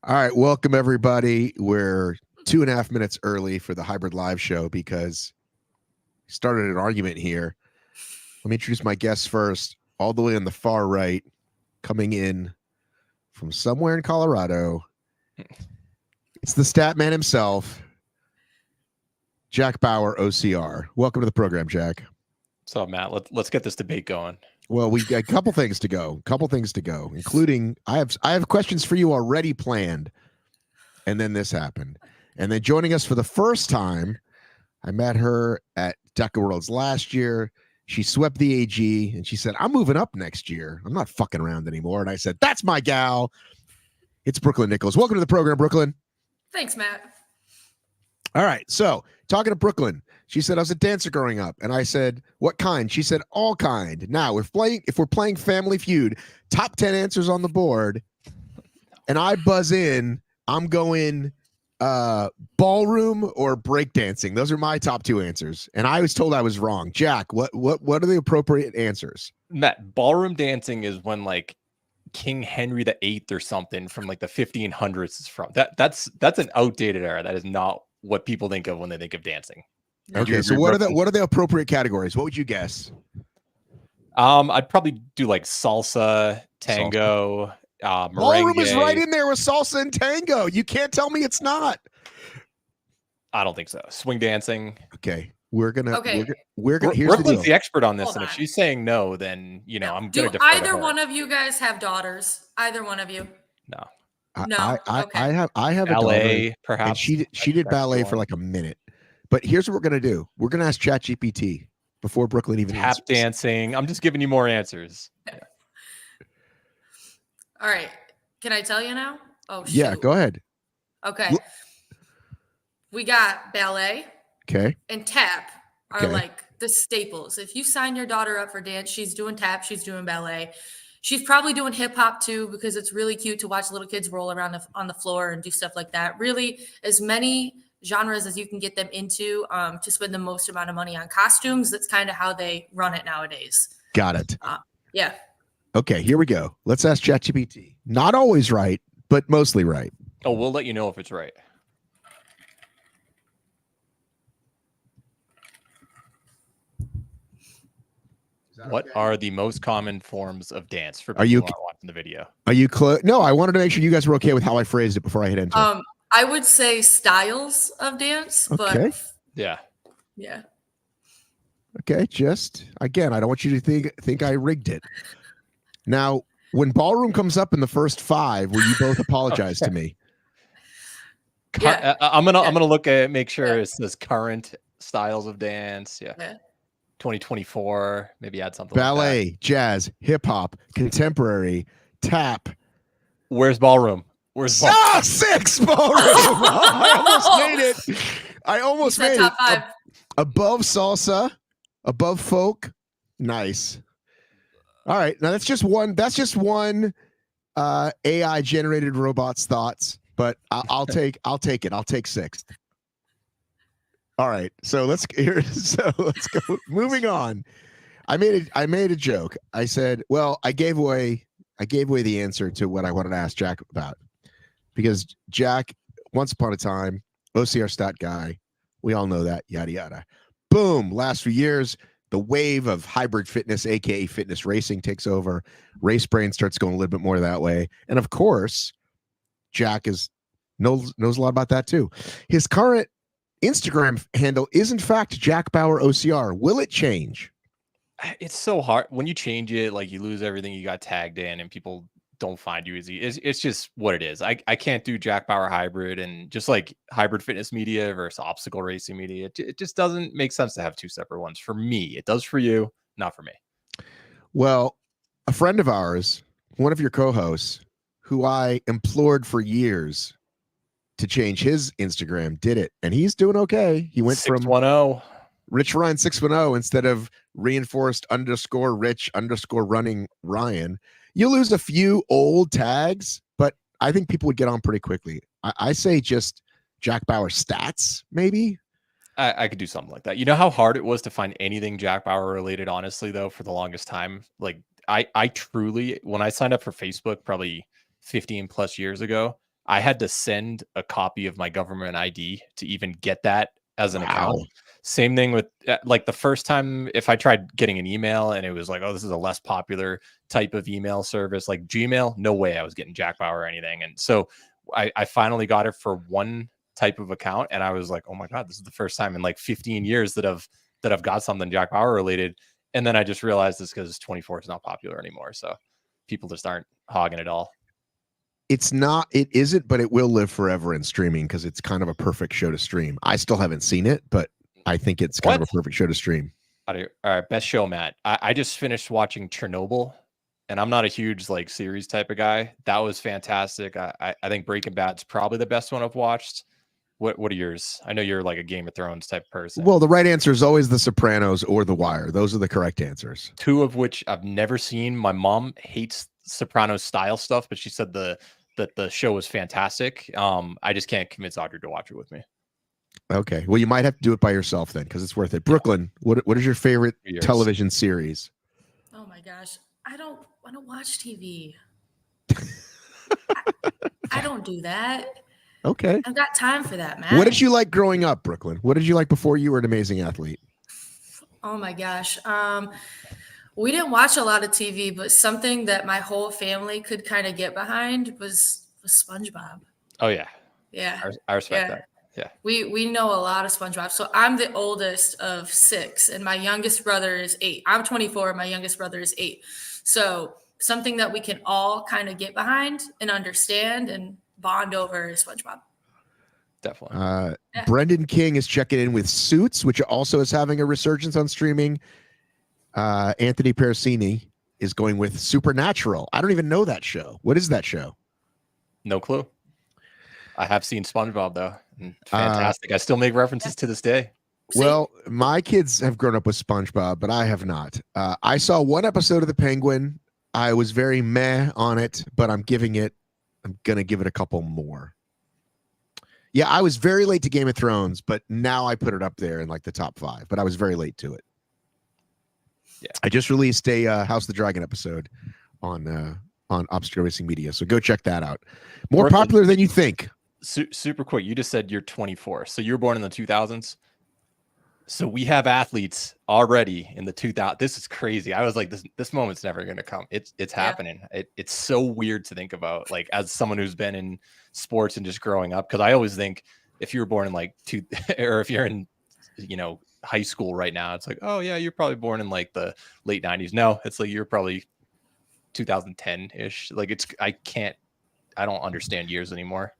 All right, welcome everybody. We're 2.5 minutes early for the hybrid live show because we started an argument here. Let me introduce my guests first. All the way on the far right, coming in from somewhere in Colorado. It's the stat man himself, Jack Bauer, OCR. Welcome to the program, Jack. So Matt, let's get this debate going. Well, we got a couple things to go, including I have questions for you already planned, and then this happened. And then joining us for the first time, I met her at DEKA Worlds last year. She swept the AG, and she said, "I'm moving up next year. I'm not fucking around anymore." And I said, "That's my gal." It's Brooklyn Nichols. Welcome to the program, Brooklyn. Thanks, Matt. All right, so talking to Brooklyn, she said, "I was a dancer growing up," and I said, "What kind?" She said, "All kind." Now, if we're playing Family Feud, top 10 answers on the board, and I buzz in, I'm going ballroom or breakdancing. Those are my top 2 answers, and I was told I was wrong. Jack, what are the appropriate answers? Matt, ballroom dancing is when like King Henry VIII or something from like the 1500s is from. That's an outdated era. That is not what people think of when they think of dancing. Okay, so what are the appropriate categories? What would you guess? I'd probably do like salsa, tango, merengue. Ballroom is right in there with salsa and tango. You can't tell me it's not. I don't think so. Swing dancing. Okay, we're gonna. Here's Brooklyn's the expert on this, and if she's saying no, then I'm gonna defer either to her. one of you guys have daughters? Either one of you? No. No. I have ballet, a daughter, perhaps. and she did ballet for like a minute. But here's what we're gonna do. We're gonna ask ChatGPT before Brooklyn even tap answers. dancing. I'm just giving you more answers. Yeah. All right. Can I tell you now? Oh, shoot. Yeah, go ahead. Okay. We got ballet. Okay. And tap are like the staples. If you sign your daughter up for dance, she's doing tap, she's doing ballet. She's probably doing hip hop too, because it's really cute to watch little kids roll around on the floor and do stuff like that. Really, as many genres as you can get them into to spend the most amount of money on costumes. That's kind of how they run it nowadays. Got it. Yeah. Okay, here we go. Let's ask ChatGPT. Not always right, but mostly right. Oh, we'll let you know if it's right. What are the most common forms of dance for people who aren't watching the video? Are you close? No, I wanted to make sure you guys were okay with how I phrased it before I hit enter. I would say styles of dance, but yeah. Okay, just again, I don't want you to think I rigged it. Now, when ballroom comes up in the first 5, will you both apologize to me? Yeah. I'm gonna look at it, make sure it says current styles of dance. Yeah. 2024, maybe add something. Ballet, like that. jazz, hip hop, contemporary, tap. Where's ballroom? Where's ballroom? 6 ballroom. I almost made it. I almost made top it. 5. Above salsa, above folk. Nice. All right. Now that's just one. That's just one AI generated robot's thoughts. But I'll take it. I'll take 6th. All right. So let's go. Moving on. I made a joke. I said, well, I gave away the answer to what I wanted to ask Jack about, because Jack, once upon a time, OCR stat guy. We all know that. Yada yada. Boom. Last few years, the wave of hybrid fitness, aka fitness racing, takes over. Race brain starts going a little bit more that way, and of course, Jack knows a lot about that too. His current Instagram handle is in fact Jack Bauer OCR. Will it change? It's so hard when you change it. Like, you lose everything you got tagged in, and people don't find you easy. It's just what it is. I can't do Jack Bauer hybrid and just like hybrid fitness media versus obstacle racing media. It just doesn't make sense to have 2 separate ones. For me, it does for you, not for me. Well, a friend of ours, one of your co-hosts, who I implored for years to change his Instagram, did it, and he's doing okay. He went 610 from Rich Ryan 610 instead of reinforced _rich_running Ryan. You lose a few old tags, but I think people would get on pretty quickly. I say just Jack Bauer stats, maybe. I could do something like that. You know how hard it was to find anything Jack Bauer related, honestly, though, for the longest time? Like, I truly, when I signed up for Facebook probably 15 plus years ago, I had to send a copy of my government ID to even get that as an account. Same thing with like the first time, if I tried getting an email and it was like, oh, this is a less popular type of email service like Gmail, no way I was getting Jack Bauer or anything. And so I finally got it for one type of account, and I was like, oh my God, this is the first time in like 15 years that I've got something Jack Bauer related. And then I just realized this because 24 is not popular anymore. So people just aren't hogging it all. It's not, it isn't, but it will live forever in streaming because it's kind of a perfect show to stream. I still haven't seen it, but I think it's kind of a perfect show to stream. All right, best show, Matt. I just finished watching Chernobyl, and I'm not a huge like series type of guy. That was fantastic. I think Breaking Bad's probably the best one I've watched. What are yours? I know you're like a Game of Thrones type person. Well, the right answer is always The Sopranos or The Wire. Those are the correct answers. Two of which I've never seen. My mom hates Sopranos style stuff, but she said that the show was fantastic. I just can't convince Audrey to watch it with me. Okay. Well, you might have to do it by yourself then, because it's worth it. Brooklyn, what is your favorite television series? Oh my gosh. I don't watch TV. I don't do that. Okay. I've got time for that, man. What did you like growing up, Brooklyn? What did you like before you were an amazing athlete? Oh my gosh. We didn't watch a lot of TV, but something that my whole family could kind of get behind was SpongeBob. Oh yeah. Yeah. I respect that. Yeah. We know a lot of SpongeBob. So I'm the oldest of 6 and my youngest brother is 8. I'm 24. My youngest brother is 8. So something that we can all kind of get behind and understand and bond over is SpongeBob. Definitely. Brendan King is checking in with Suits, which also is having a resurgence on streaming. Anthony Parasini is going with Supernatural. I don't even know that show. What is that show? No clue. I have seen SpongeBob though. Fantastic. I still make references to this day. Well, my kids have grown up with SpongeBob, but I have not. I saw one episode of The Penguin. I was very meh on it, but I'm going to give it a couple more. Yeah, I was very late to Game of Thrones, but now I put it up there in like the top 5, but I was very late to it. Yeah. I just released a House of the Dragon episode on Obstacle Racing Media, so go check that out. More popular than you think. Super quick. You just said you're 24, so you were born in the 2000s. So we have athletes already in the 2000s. This is crazy. I was like, this moment's never going to come. It's happening. It's so weird to think about, like, as someone who's been in sports and just growing up, because I always think if you were born in like or if you're in, high school right now, it's like, oh yeah, you're probably born in like the late 90s. No, it's like you're probably 2010-ish. Like I don't understand years anymore.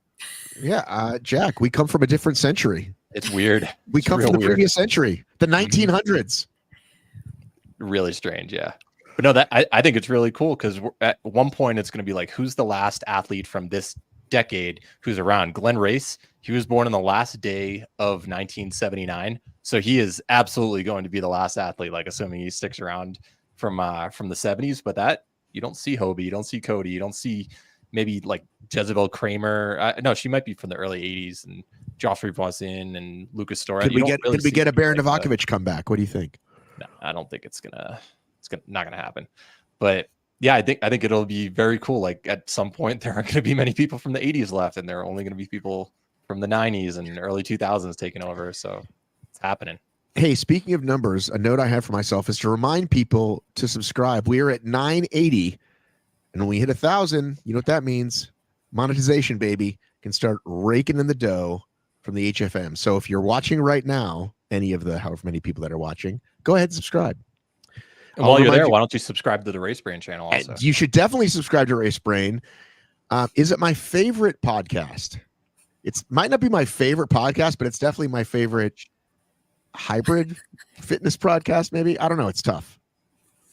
Yeah, Jack, we come from a different century. It's weird. We come from the previous century, the 1900s. Really strange, yeah. But no, I think it's really cool because at one point it's going to be like, who's the last athlete from this decade who's around? Glenn Race, he was born on the last day of 1979, so he is absolutely going to be the last athlete, like assuming he sticks around from the 70s. But that you don't see Hobie, you don't see Cody, you don't see maybe like Jezebel Kramer. No, she might be from the early 80s, and Joffrey Voisin and Lucas Story. Could we get a Baron Novakovic comeback? What do you think? No, I don't think it's not gonna happen. But yeah, I think it'll be very cool. Like at some point there aren't going to be many people from the 80s left, and there are only going to be people from the 90s and early 2000s taking over. So it's happening. Hey, speaking of numbers, a note I have for myself is to remind people to subscribe. We are at 980, and when we hit 1,000, you know what that means? Monetization, baby. Can start raking in the dough from the HFM. So if you're watching right now, any of the however many people that are watching, go ahead and subscribe. And while you're there, why don't you subscribe to the Race Brain channel also? You should definitely subscribe to Race Brain. Is it my favorite podcast? It might not be my favorite podcast, but it's definitely my favorite hybrid fitness podcast, maybe. I don't know. It's tough.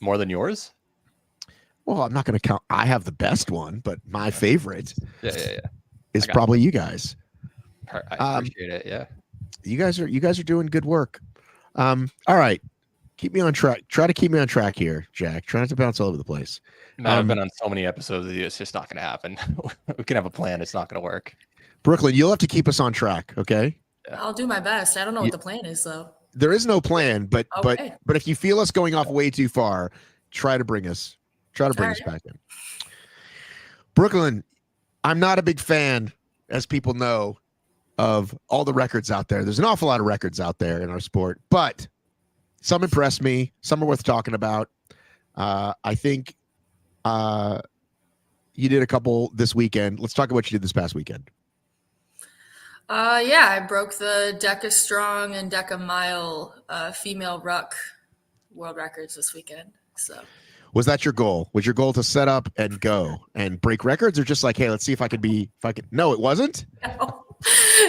More than yours? Well, I'm not going to count. I have the best one, but my favorite is probably you guys. I appreciate it. Yeah. You guys are doing good work. All right. Keep me on track. Try to keep me on track here, Jack. Try not to bounce all over the place. Man, I've been on so many episodes with you. It's just not going to happen. We can have a plan. It's not going to work. Brooklyn, you'll have to keep us on track, okay? I'll do my best. I don't know what the plan is, though. There is no plan, but Okay. but if you feel us going off way too far, try to bring us back in. Brooklyn, I'm not a big fan as people know, of all the records out there. There's an awful lot of records out there in our sport, but some impressed me. Some are worth talking about. I think you did a couple this weekend. Let's talk about what you did this past weekend. Yeah, I broke the DEKA Strong and DEKA Mile female ruck world records this weekend. So, was that your goal? Was your goal to set up and go and break records, or just like, hey, let's see if I could? No, it wasn't.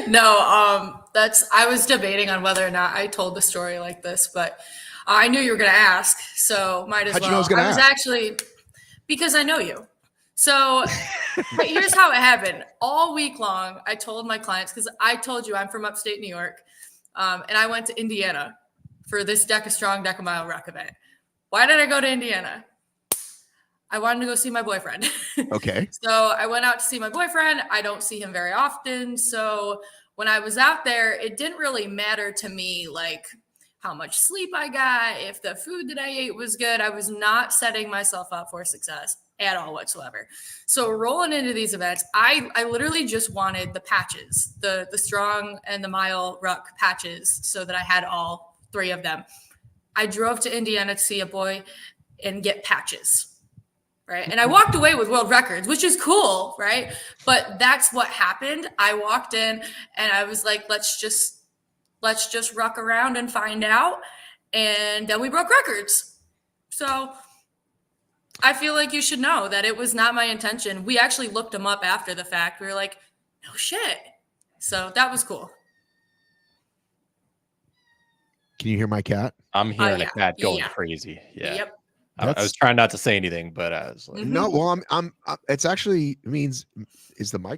No, I was debating on whether or not I told the story like this, but I knew you were going to ask, so might as well. How'd you know I was going to ask? Actually, because I know you. So here's how it happened. All week long, I told my clients, because I told you I'm from upstate New York, and I went to Indiana for this DEKA Strong, DEKA Mile Ruck event. Why did I go to Indiana? I wanted to go see my boyfriend. Okay. So I went out to see my boyfriend. I don't see him very often. So when I was out there, it didn't really matter to me, like, how much sleep I got, if the food that I ate was good. I was not setting myself up for success at all whatsoever. So rolling into these events, I literally just wanted the patches, the strong and the mile ruck patches, so that I had all three of them. I drove to Indiana to see a boy and get patches. Right. And I walked away with world records, which is cool. Right. But that's what happened. I walked in and I was like, let's just ruck around and find out. And then we broke records. So I feel like you should know that it was not my intention. We actually looked them up after the fact. We were like, no shit. So that was cool. Can you hear my cat? I'm hearing yeah. a cat going Yeah. crazy. Yeah. Yep. I was trying not to say anything, but I was like, No, well, I'm it's actually means, is the mic?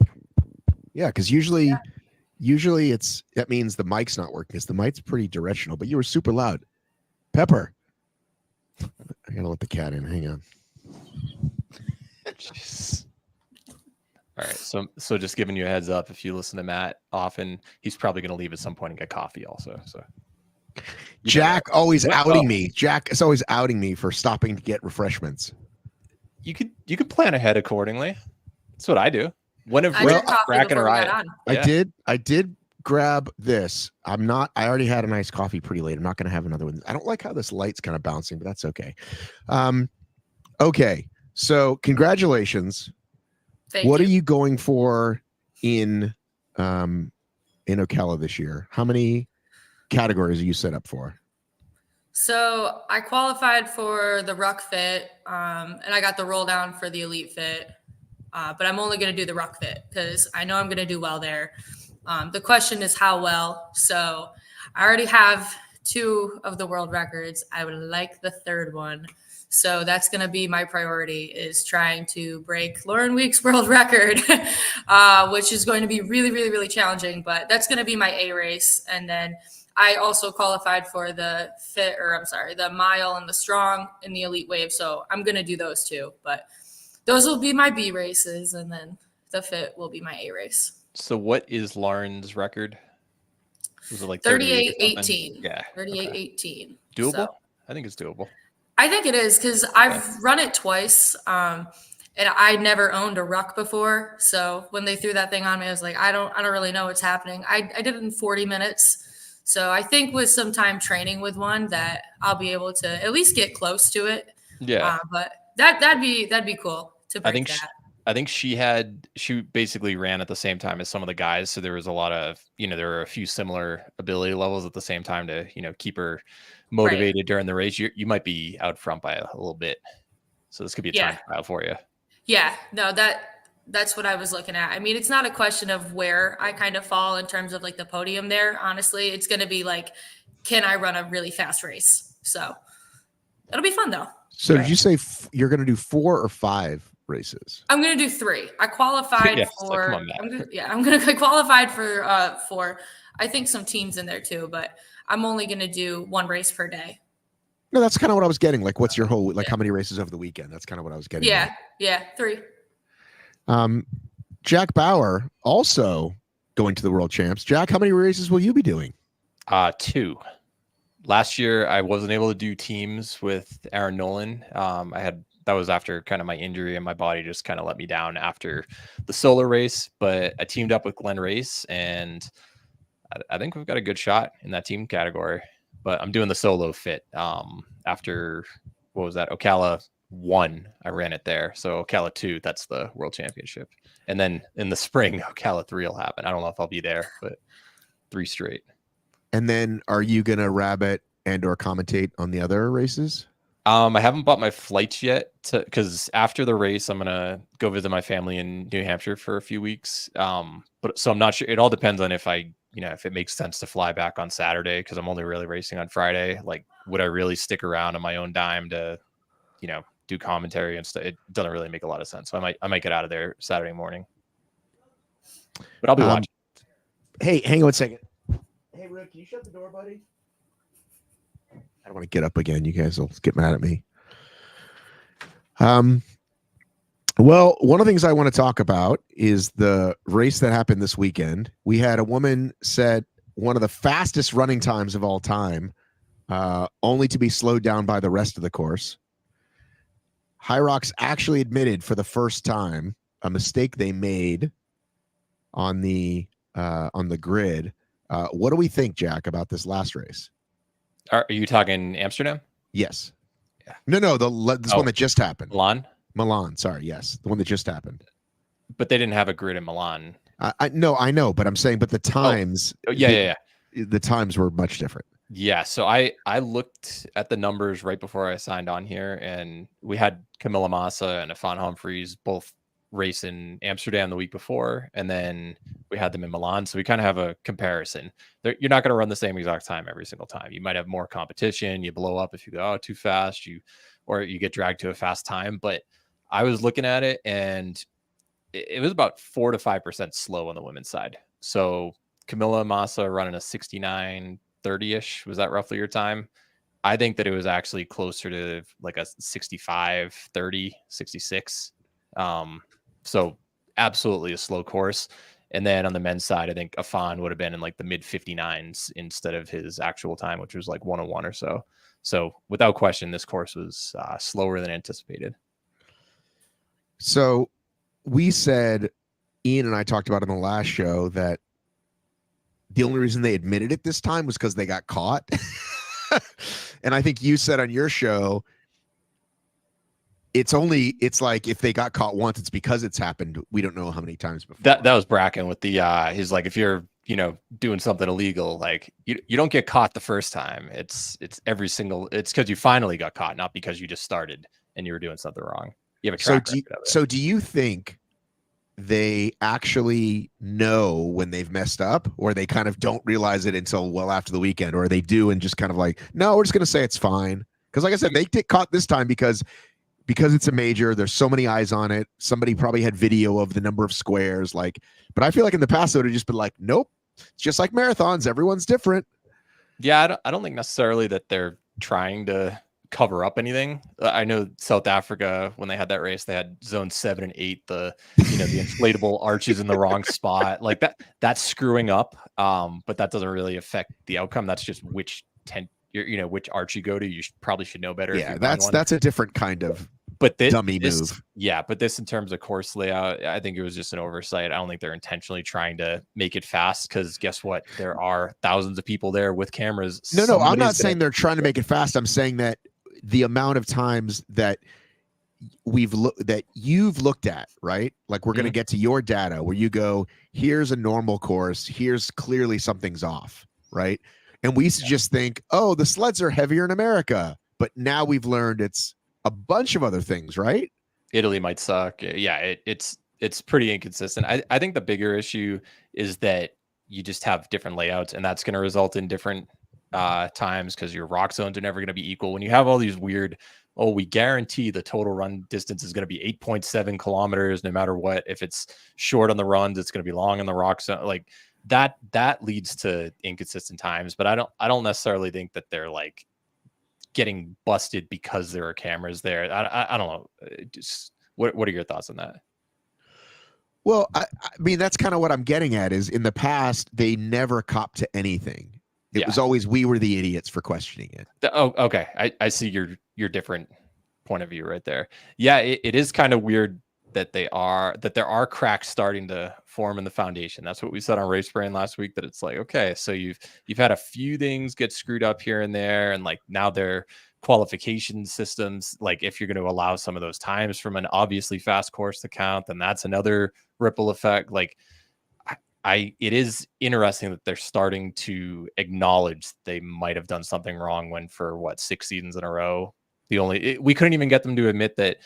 Yeah, because usually that means the mic's not working, because the mic's pretty directional, but you were super loud. Pepper. I gotta let the cat in. Hang on. Jeez. All right. So just giving you a heads up, if you listen to Matt often, he's probably gonna leave at some point and get coffee also. So Jack always outing me. Jack is always outing me for stopping to get refreshments. You could plan ahead accordingly. That's what I do. Whenever I did coffee cracking before her we eye. got on. Yeah. I did grab this. I already had a nice coffee pretty late. I'm not going to have another one. I don't like how this light's kind of bouncing, but that's okay. Okay. So congratulations. What are you going for in Ocala this year? How many categories are you set up for? So I qualified for the ruck fit, and I got the roll down for the elite fit. But I'm only going to do the ruck fit because I know I'm going to do well there. The question is how well. So I already have 2 of the world records. I would like the 3rd one. So that's going to be my priority, is trying to break Lauren Week's world record, which is going to be really, really, really challenging. But that's going to be my A race. And then I also qualified for the the mile and the strong in the elite wave. So I'm going to do those 2. But those will be my B races, and then the fit will be my A race. So what is Lauren's record? Was it like 38-18? Yeah. 38-18. Doable? So I think it's doable. I think it is, because I've run it twice, and I never owned a ruck before. So when they threw that thing on me, I was like, I don't really know what's happening. I did it in 40 minutes. So I think with some time training with one, that I'll be able to at least get close to it. Yeah. But that'd be cool to break that. I think she basically ran at the same time as some of the guys. So there was a lot of, there were a few similar ability levels at the same time to, keep her motivated during the race. You might be out front by a little bit. So this could be a time trial for you. Yeah, no, that's what I was looking at. I mean, it's not a question of where I kind of fall in terms of like the podium there. Honestly, it's going to be like, can I run a really fast race? So it'll be fun though. So did you say you're going to do 4 or 5 races? I'm going to do 3. I qualified for, I qualified for 4. I think some teams in there too, but I'm only going to do 1 race per day. No, that's kind of what I was getting. Like, what's your whole, like, how many races over the weekend? That's kind of what I was getting. Yeah, 3. Jack Bauer also going to the World Champs. Jack, how many races will you be doing? 2. last year I wasn't able to do teams with Aaron Nolan. That was after kind of my injury, and my body just kind of let me down after the solo race. But I teamed up with Glenn Race, and I think we've got a good shot in that team category. But I'm doing the solo fit after, what was that? Ocala 1, I ran it there. So Ocala 2, that's the world championship. And then in the spring, Ocala 3 will happen. I don't know if I'll be there, but 3 straight. And then are you going to rabbit and or commentate on the other races? I haven't bought my flights yet because after the race, I'm going to go visit my family in New Hampshire for a few weeks. But so I'm not sure. It all depends on if if it makes sense to fly back on Saturday, because I'm only really racing on Friday. Like, would I really stick around on my own dime to, do commentary and stuff? It doesn't really make a lot of sense. So I might get out of there Saturday morning, but I'll be watching. Hey, hang on 1 second. Hey, Rick, can you shut the door, buddy? I don't want to get up again. You guys will get mad at me. Well, one of the things I want to talk about is the race that happened this weekend. We had a woman set one of the fastest running times of all time, only to be slowed down by the rest of the course. HYROX actually admitted for the first time a mistake they made on the grid. What do we think, Jack, about this last race? Are you talking Amsterdam? Yes. Yeah. No. This one that just happened. Milan. Sorry. Yes, the one that just happened. But they didn't have a grid in Milan. I know, but I'm saying, but the times. Yeah. The times were much different. Yeah. So I looked at the numbers right before I signed on here, and we had Camila Massa and Afan Humphreys both race in Amsterdam the week before, and then we had them in Milan. So we kind of have a comparison. You're not going to run the same exact time every single time. You might have more competition. You blow up if you go too fast, or you get dragged to a fast time. But I was looking at it, and it was about 4 to 5% slow on the women's side. So Camila Massa running a 69:30-ish. Was that roughly your time? I think that it was actually closer to like a 65:30, 66. So absolutely a slow course. And then on the men's side, I think Afan would have been in like the mid 59s instead of his actual time, which was like 101 or so. So without question, this course was slower than anticipated. So we said, Ian and I talked about in the last show, that the only reason they admitted it this time was because they got caught. And I think you said on your show, it's like if they got caught once, it's because it's happened. We don't know how many times before. That was Bracken with the he's like, if you're doing something illegal, like you don't get caught the first time. It's because you finally got caught, not because you just started and you were doing something wrong. You have a track record of it. So do you think they actually know when they've messed up, or they kind of don't realize it until well after the weekend, or they do and just kind of like, no, we're just going to say it's fine? Because like I said, they get caught this time because it's a major. There's so many eyes on it. Somebody probably had video of the number of squares. But I feel like in the past, it would have just been like, nope, it's just like marathons. Everyone's different. Yeah, I don't think necessarily that they're trying to cover up anything. I know South Africa, when they had that race, they had zone 7 and 8, the inflatable arches in the wrong spot. Like that's screwing up. But that doesn't really affect the outcome. That's just which which arch you go to. You probably should know better. Yeah, that's a different kind of dummy move. Yeah, but this in terms of course layout, I think it was just an oversight. I don't think they're intentionally trying to make it fast, because guess what? There are thousands of people there with cameras. No, I'm not saying they're trying to make it fast. I'm saying that the amount of times that you've looked at, right? Like we're going to get to your data where you go, here's a normal course. Here's clearly something's off, right? And we used to just think, oh, the sleds are heavier in America. But now we've learned it's a bunch of other things, right? Italy might suck. Yeah, it's pretty inconsistent. I think the bigger issue is that you just have different layouts, and that's going to result in different times, because your rock zones are never going to be equal. When you have all these weird, we guarantee the total run distance is going to be 8.7 kilometers no matter what. If it's short on the runs, it's going to be long on the rock zone. Like that leads to inconsistent times. But I don't necessarily think that they're like getting busted because there are cameras there. I don't know. Just what are your thoughts on that? Well, I mean, that's kind of what I'm getting at, is in the past, they never copped to anything. It was always we were the idiots for questioning it. Oh, okay. I see your different point of view right there. Yeah, it is kind of weird that there are cracks starting to form in the foundation. That's what we said on Race Brain last week, that it's like, okay, so you've had a few things get screwed up here and there, and like now their qualification systems, like if you're going to allow some of those times from an obviously fast course to count, then that's another ripple effect. Like it is interesting that they're starting to acknowledge they might have done something wrong when for 6 seasons in a row, we couldn't even get them to admit that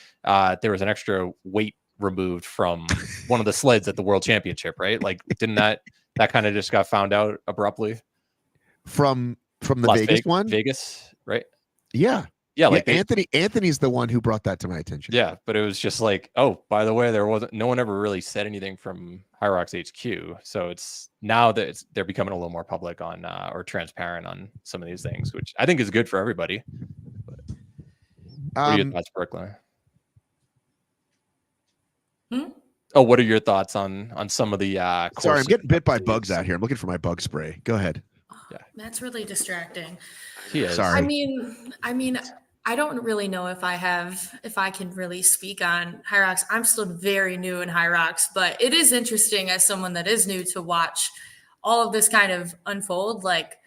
there was an extra weight removed from one of the sleds at the World Championship, right? Like, didn't that kind of just got found out abruptly from the Vegas, right? Yeah. Like Anthony's the one who brought that to my attention. Yeah, but it was just like, oh, by the way, no one ever really said anything from HYROX HQ. So it's now that they're becoming a little more public on or transparent on some of these things, which I think is good for everybody. But what are your thoughts, Brooklyn? Oh, what are your thoughts on some of the sorry, I'm getting bit by bugs out here. I'm looking for my bug spray. Go ahead. Yeah, that's really distracting. He is. Sorry. I mean, I don't really know if I can really speak on HYROX. I'm still very new in HYROX, but it is interesting as someone that is new to watch all of this kind of unfold, like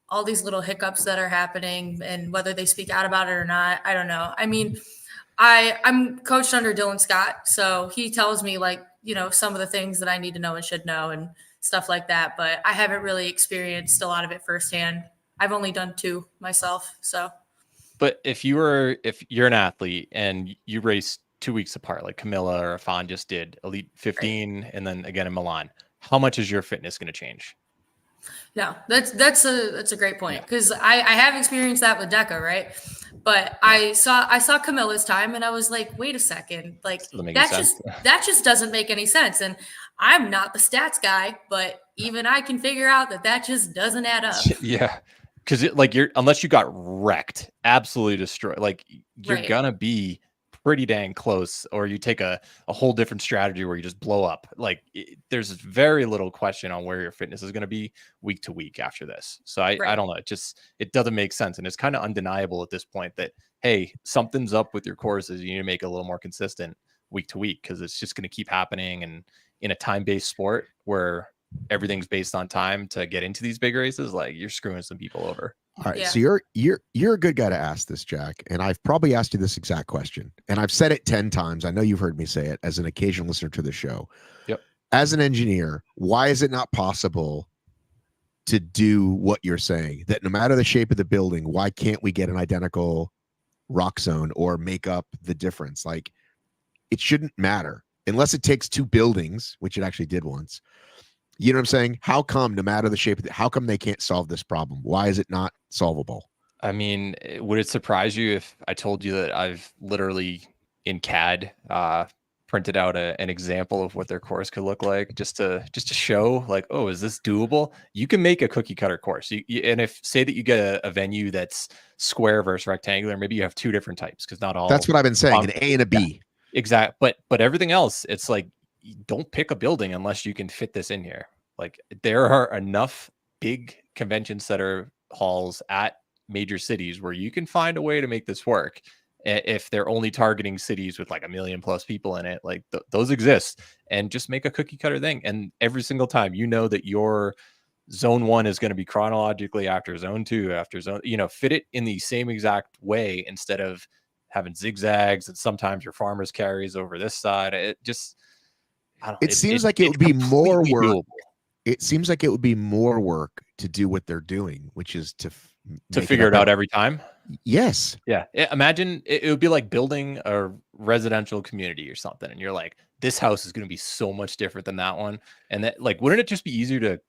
all these little hiccups that are happening, and whether they speak out about it or not, I don't know. I mean, I'm coached under Dylan Scott, so he tells me some of the things that I need to know and should know and stuff like that, but I haven't really experienced a lot of it firsthand. I've only done 2 myself, so. But if you're an athlete and you race 2 weeks apart, like Camila or Aon just did, Elite 15, right, and then again in Milan, how much is your fitness going to change? No, that's a great point, because I have experienced that with DEKA, right? But I saw Camila's time and I was like, wait a second, like that just doesn't make any sense. And I'm not the stats guy, but even I can figure out that just doesn't add up. Yeah. Because unless you got wrecked, absolutely destroyed, like you're gonna be pretty dang close, or you take a whole different strategy where you just blow up. Like there's very little question on where your fitness is going to be week to week after this. So I don't know. It doesn't make sense. And it's kind of undeniable at this point that, hey, something's up with your courses. You need to make it a little more consistent week to week, because it's just going to keep happening. And in a time-based sport where everything's based on time to get into these big races, like you're screwing some people over. All right. Yeah. So you're a good guy to ask this, Jack. And I've probably asked you this exact question, and I've said it 10 times. I know you've heard me say it as an occasional listener to the show. Yep. As an engineer, why is it not possible to do what you're saying? That no matter the shape of the building, why can't we get an identical rock zone or make up the difference? Like, it shouldn't matter unless it takes 2 buildings, which it actually did once. You know what I'm saying? How come, no matter the shape of it, how come they can't solve this problem? Why is it not solvable? I mean, would it surprise you if I told you that I've literally in CAD printed out an example of what their course could look like, just to show like, oh, is this doable? You can make a cookie cutter course. And if say that you get a venue that's square versus rectangular, maybe you have 2 different types, because not all. That's what I've been saying, an A and a B. Yeah, exactly. But everything else, it's like, don't pick a building unless you can fit this in here. Like there are enough big convention center halls at major cities where you can find a way to make this work. If they're only targeting cities with like 1 million+ people in it, like those exist, and just make a cookie cutter thing. And every single time, you know that your zone 1 is going to be chronologically after zone 2, after zone, fit it in the same exact way instead of having zigzags and sometimes your farmers carries over this side. It seems like it would be more work. Doable. It seems like it would be more work to do what they're doing, which is to figure it out every time. Yes. Yeah. Imagine it would be like building a residential community or something, and you're like, this house is going to be so much different than that one. And that, like, wouldn't it just be easier to,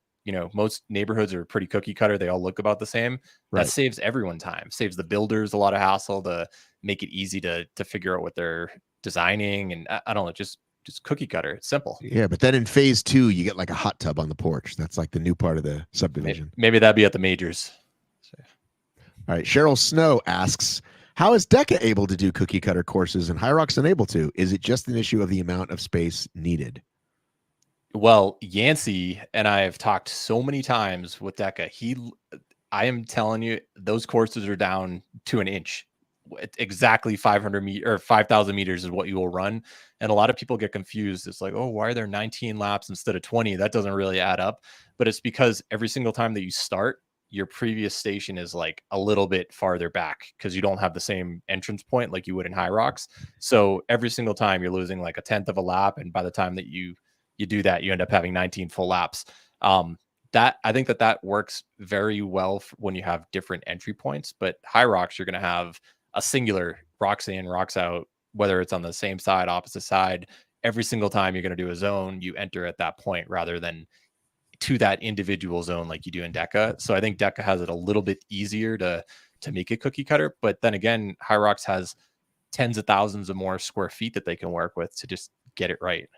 most neighborhoods are pretty cookie cutter. They all look about the same. Right. That saves everyone time, saves the builders a lot of hassle to make it easy to figure out what they're designing. And I don't know, just cookie cutter. It's simple. Yeah, but then in phase 2, you get like a hot tub on the porch. That's like the new part of the subdivision. Maybe that'd be at the majors. So. All right. Cheryl Snow asks, how is DEKA able to do cookie cutter courses and HYROX unable to? Is it just an issue of the amount of space needed? Well, Yancey and I have talked so many times with DEKA. I am telling you, those courses are down to an inch. Exactly 500 meters or 5,000 meters is what you will run. And a lot of people get confused. It's like, oh, why are there 19 laps instead of 20? That doesn't really add up. But it's because every single time that you start, your previous station is like a little bit farther back because you don't have the same entrance point like you would in HYROX. So every single time you're losing like a tenth of a lap. And by the time that you do that, you end up having 19 full laps. That I think that works very well when you have different entry points. But HYROX, you're going to have a singular rocks in, rocks out, whether it's on the same side, opposite side. Every single time you're going to do a zone, you enter at that point rather than to that individual zone like you do in DEKA. So I think DEKA has it a little bit easier to make it cookie cutter. But then again, HYROX has tens of thousands of more square feet that they can work with to just get it right.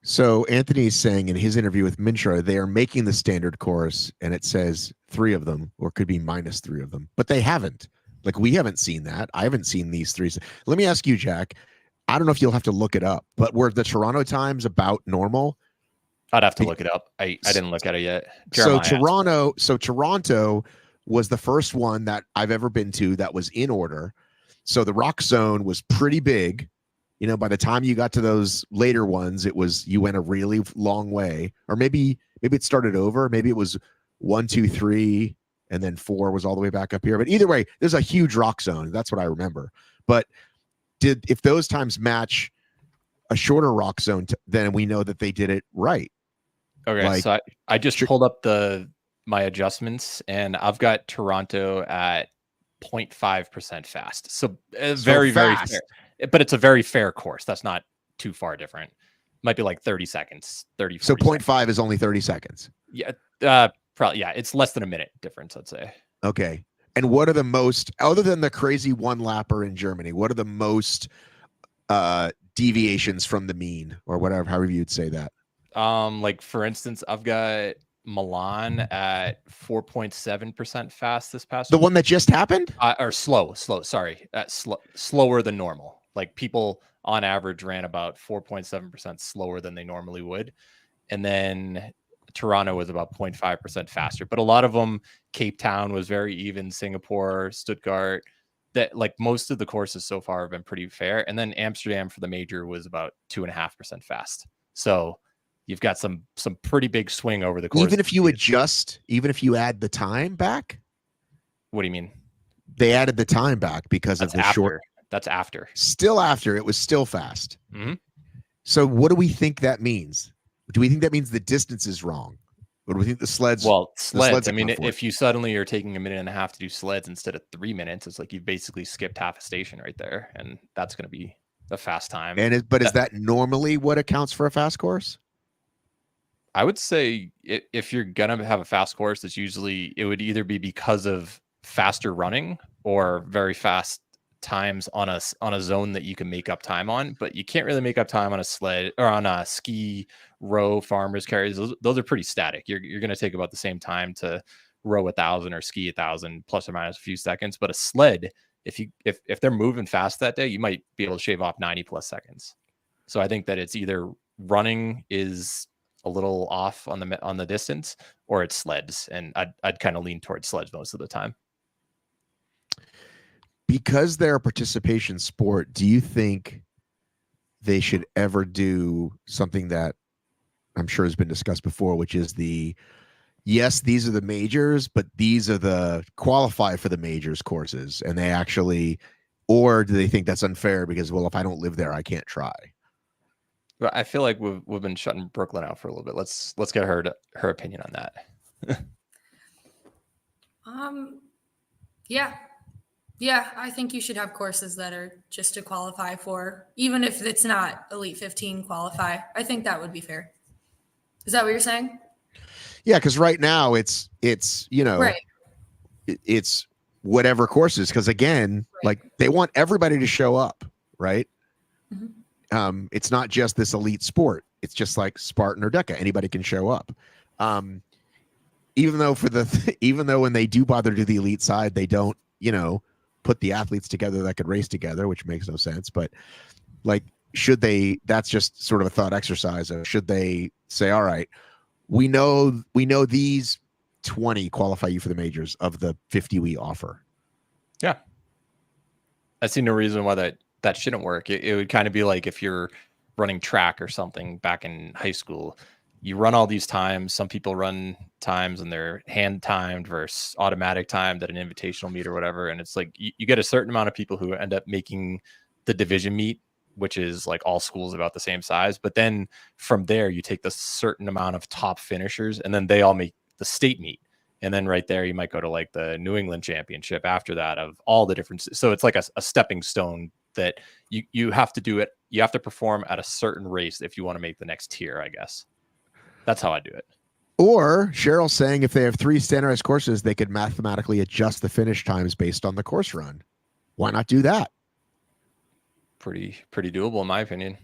So Anthony is saying in his interview with Minshar, they are making the standard course and it says 3 of them, or could be -3 of them, but they haven't. Like, we haven't seen that. I haven't seen these 3. Let me ask you, Jack. I don't know if you'll have to look it up, but were the Toronto times about normal? I'd have to look it up. I didn't look at it yet. So Toronto was the first one that I've ever been to that was in order. So the rock zone was pretty big. You know, by the time you got to those later ones, you went a really long way. Or maybe it started over. Maybe it was 1, 2, 3, and then 4 was all the way back up here. But either way, there's a huge rock zone. That's what I remember. But if those times match a shorter rock zone, then we know that they did it right. Okay, so I just pulled up my adjustments, and I've got Toronto at 0.5% fast. So very fast. Fair. But it's a very fair course. That's not too far different. Might be like 30 seconds, 30. So 0.5 is only 30 seconds. Yeah, probably. Yeah, it's less than a minute difference, I'd say. Okay. And what are the most, other than the crazy one lapper in Germany, what are the most deviations from the mean, or whatever, however you'd say that? Like for instance, I've got Milan at 4.7% fast this past the week. One that just happened? Or slow. Sorry, slower than normal. Like people on average ran about 4.7% slower than they normally would, and then Toronto was about 0.5% faster. But a lot of them, Cape Town was very even, Singapore, Stuttgart. That like most of the courses so far have been pretty fair, and then Amsterdam for the major was about 2.5% fast. So you've got some pretty big swing over the course. Even if you adjust, even if you add the time back? What do you mean? They added the time back because That's of the after. short. That's after. Still after. It was still fast. Mm-hmm. So what do we think that means? Do we think that means the distance is wrong? Or do we think the sleds? Well, sleds. I mean, if you suddenly are taking 1.5 minutes to do sleds instead of 3 minutes, it's like you've basically skipped half a station right there, and that's going to be a fast time. And but is that normally what accounts for a fast course? I would say if you're gonna have a fast course, it would either be because of faster running or very fast times on a zone that you can make up time on, but you can't really make up time on a sled or on a ski, row, farmers carries. Those are pretty static. You're going to take about the same time to row 1,000 or ski 1,000 plus or minus a few seconds. But a sled, if they're moving fast that day, you might be able to shave off 90 plus seconds. So I think that it's either running is a little off on the distance, or it's sleds, and I'd kind of lean towards sleds most of the time. Because they're a participation sport, do you think they should ever do something that I'm sure has been discussed before, which is yes, these are the majors, but these are the qualify for the majors courses, and they actually, or do they think that's unfair because, well, if I don't live there, I can't try? Well, I feel like we've been shutting Brooklyn out for a little bit. Let's get her opinion on that. Yeah, I think you should have courses that are just to qualify for, even if it's not Elite 15 qualify. I think that would be fair. Is that what you're saying? Yeah, because right now it's right. It's whatever courses. Because again, like they want everybody to show up, right? Mm-hmm. It's not just this elite sport. It's just like Spartan or DEKA. Anybody can show up. Even though when they do bother to do the elite side, they don't, put the athletes together that could race together, which makes no sense. But like, should they, that's just sort of a thought exercise of, should they say, all right, we know these 20 qualify you for the majors of the 50 we offer. Yeah. I see no reason why that shouldn't work. It would kind of be like if you're running track or something back in high school. You run all these times. Some people run times and they're hand timed versus automatic timed at an invitational meet or whatever. And it's like you get a certain amount of people who end up making the division meet, which is like all schools about the same size. But then from there, you take the certain amount of top finishers and then they all make the state meet. And then right there, you might go to like the New England championship after that of all the different. So it's like a stepping stone that you have to do it. You have to perform at a certain race if you want to make the next tier, I guess. That's how I do it. Or Cheryl's saying if they have 3 standardized courses, they could mathematically adjust the finish times based on the course run. Why not do that? Pretty doable in my opinion.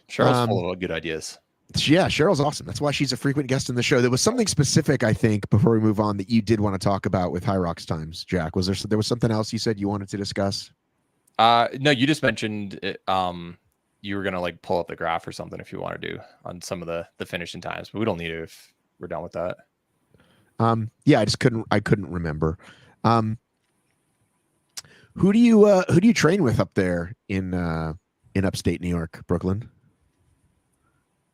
Cheryl's full of good ideas. Yeah, Cheryl's awesome. That's why she's a frequent guest in the show. There was something specific, I think, before we move on that you did want to talk about with HYROX times, Jack. Was there was something else you said you wanted to discuss? No, you just mentioned it, you were gonna like pull up the graph or something if you want to do on some of the finishing times, but we don't need to if we're done with that. Yeah, I couldn't remember. Who do you train with up there in upstate New York, Brooklyn?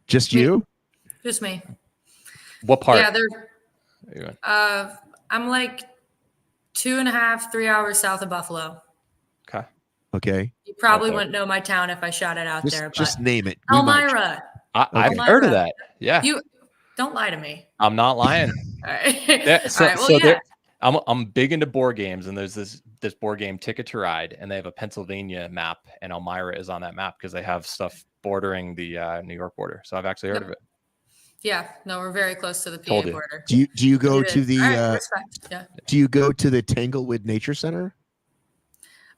Just you? Just me. What part? Yeah, I'm like 2.5, 3 hours south of Buffalo. Okay. You probably wouldn't know my town if I shot it out there. But just name it. Elmira. I've heard of that. Yeah. You don't lie to me. I'm not lying. All right. Yeah, All right. Well, yeah. I'm big into board games, and there's this board game Ticket to Ride, and they have a Pennsylvania map, and Elmira is on that map because they have stuff bordering the New York border. So I've actually heard of it. Yeah, no, we're very close to the PA border. Do you go to the yeah. Do you go to the Tanglewood Nature Center?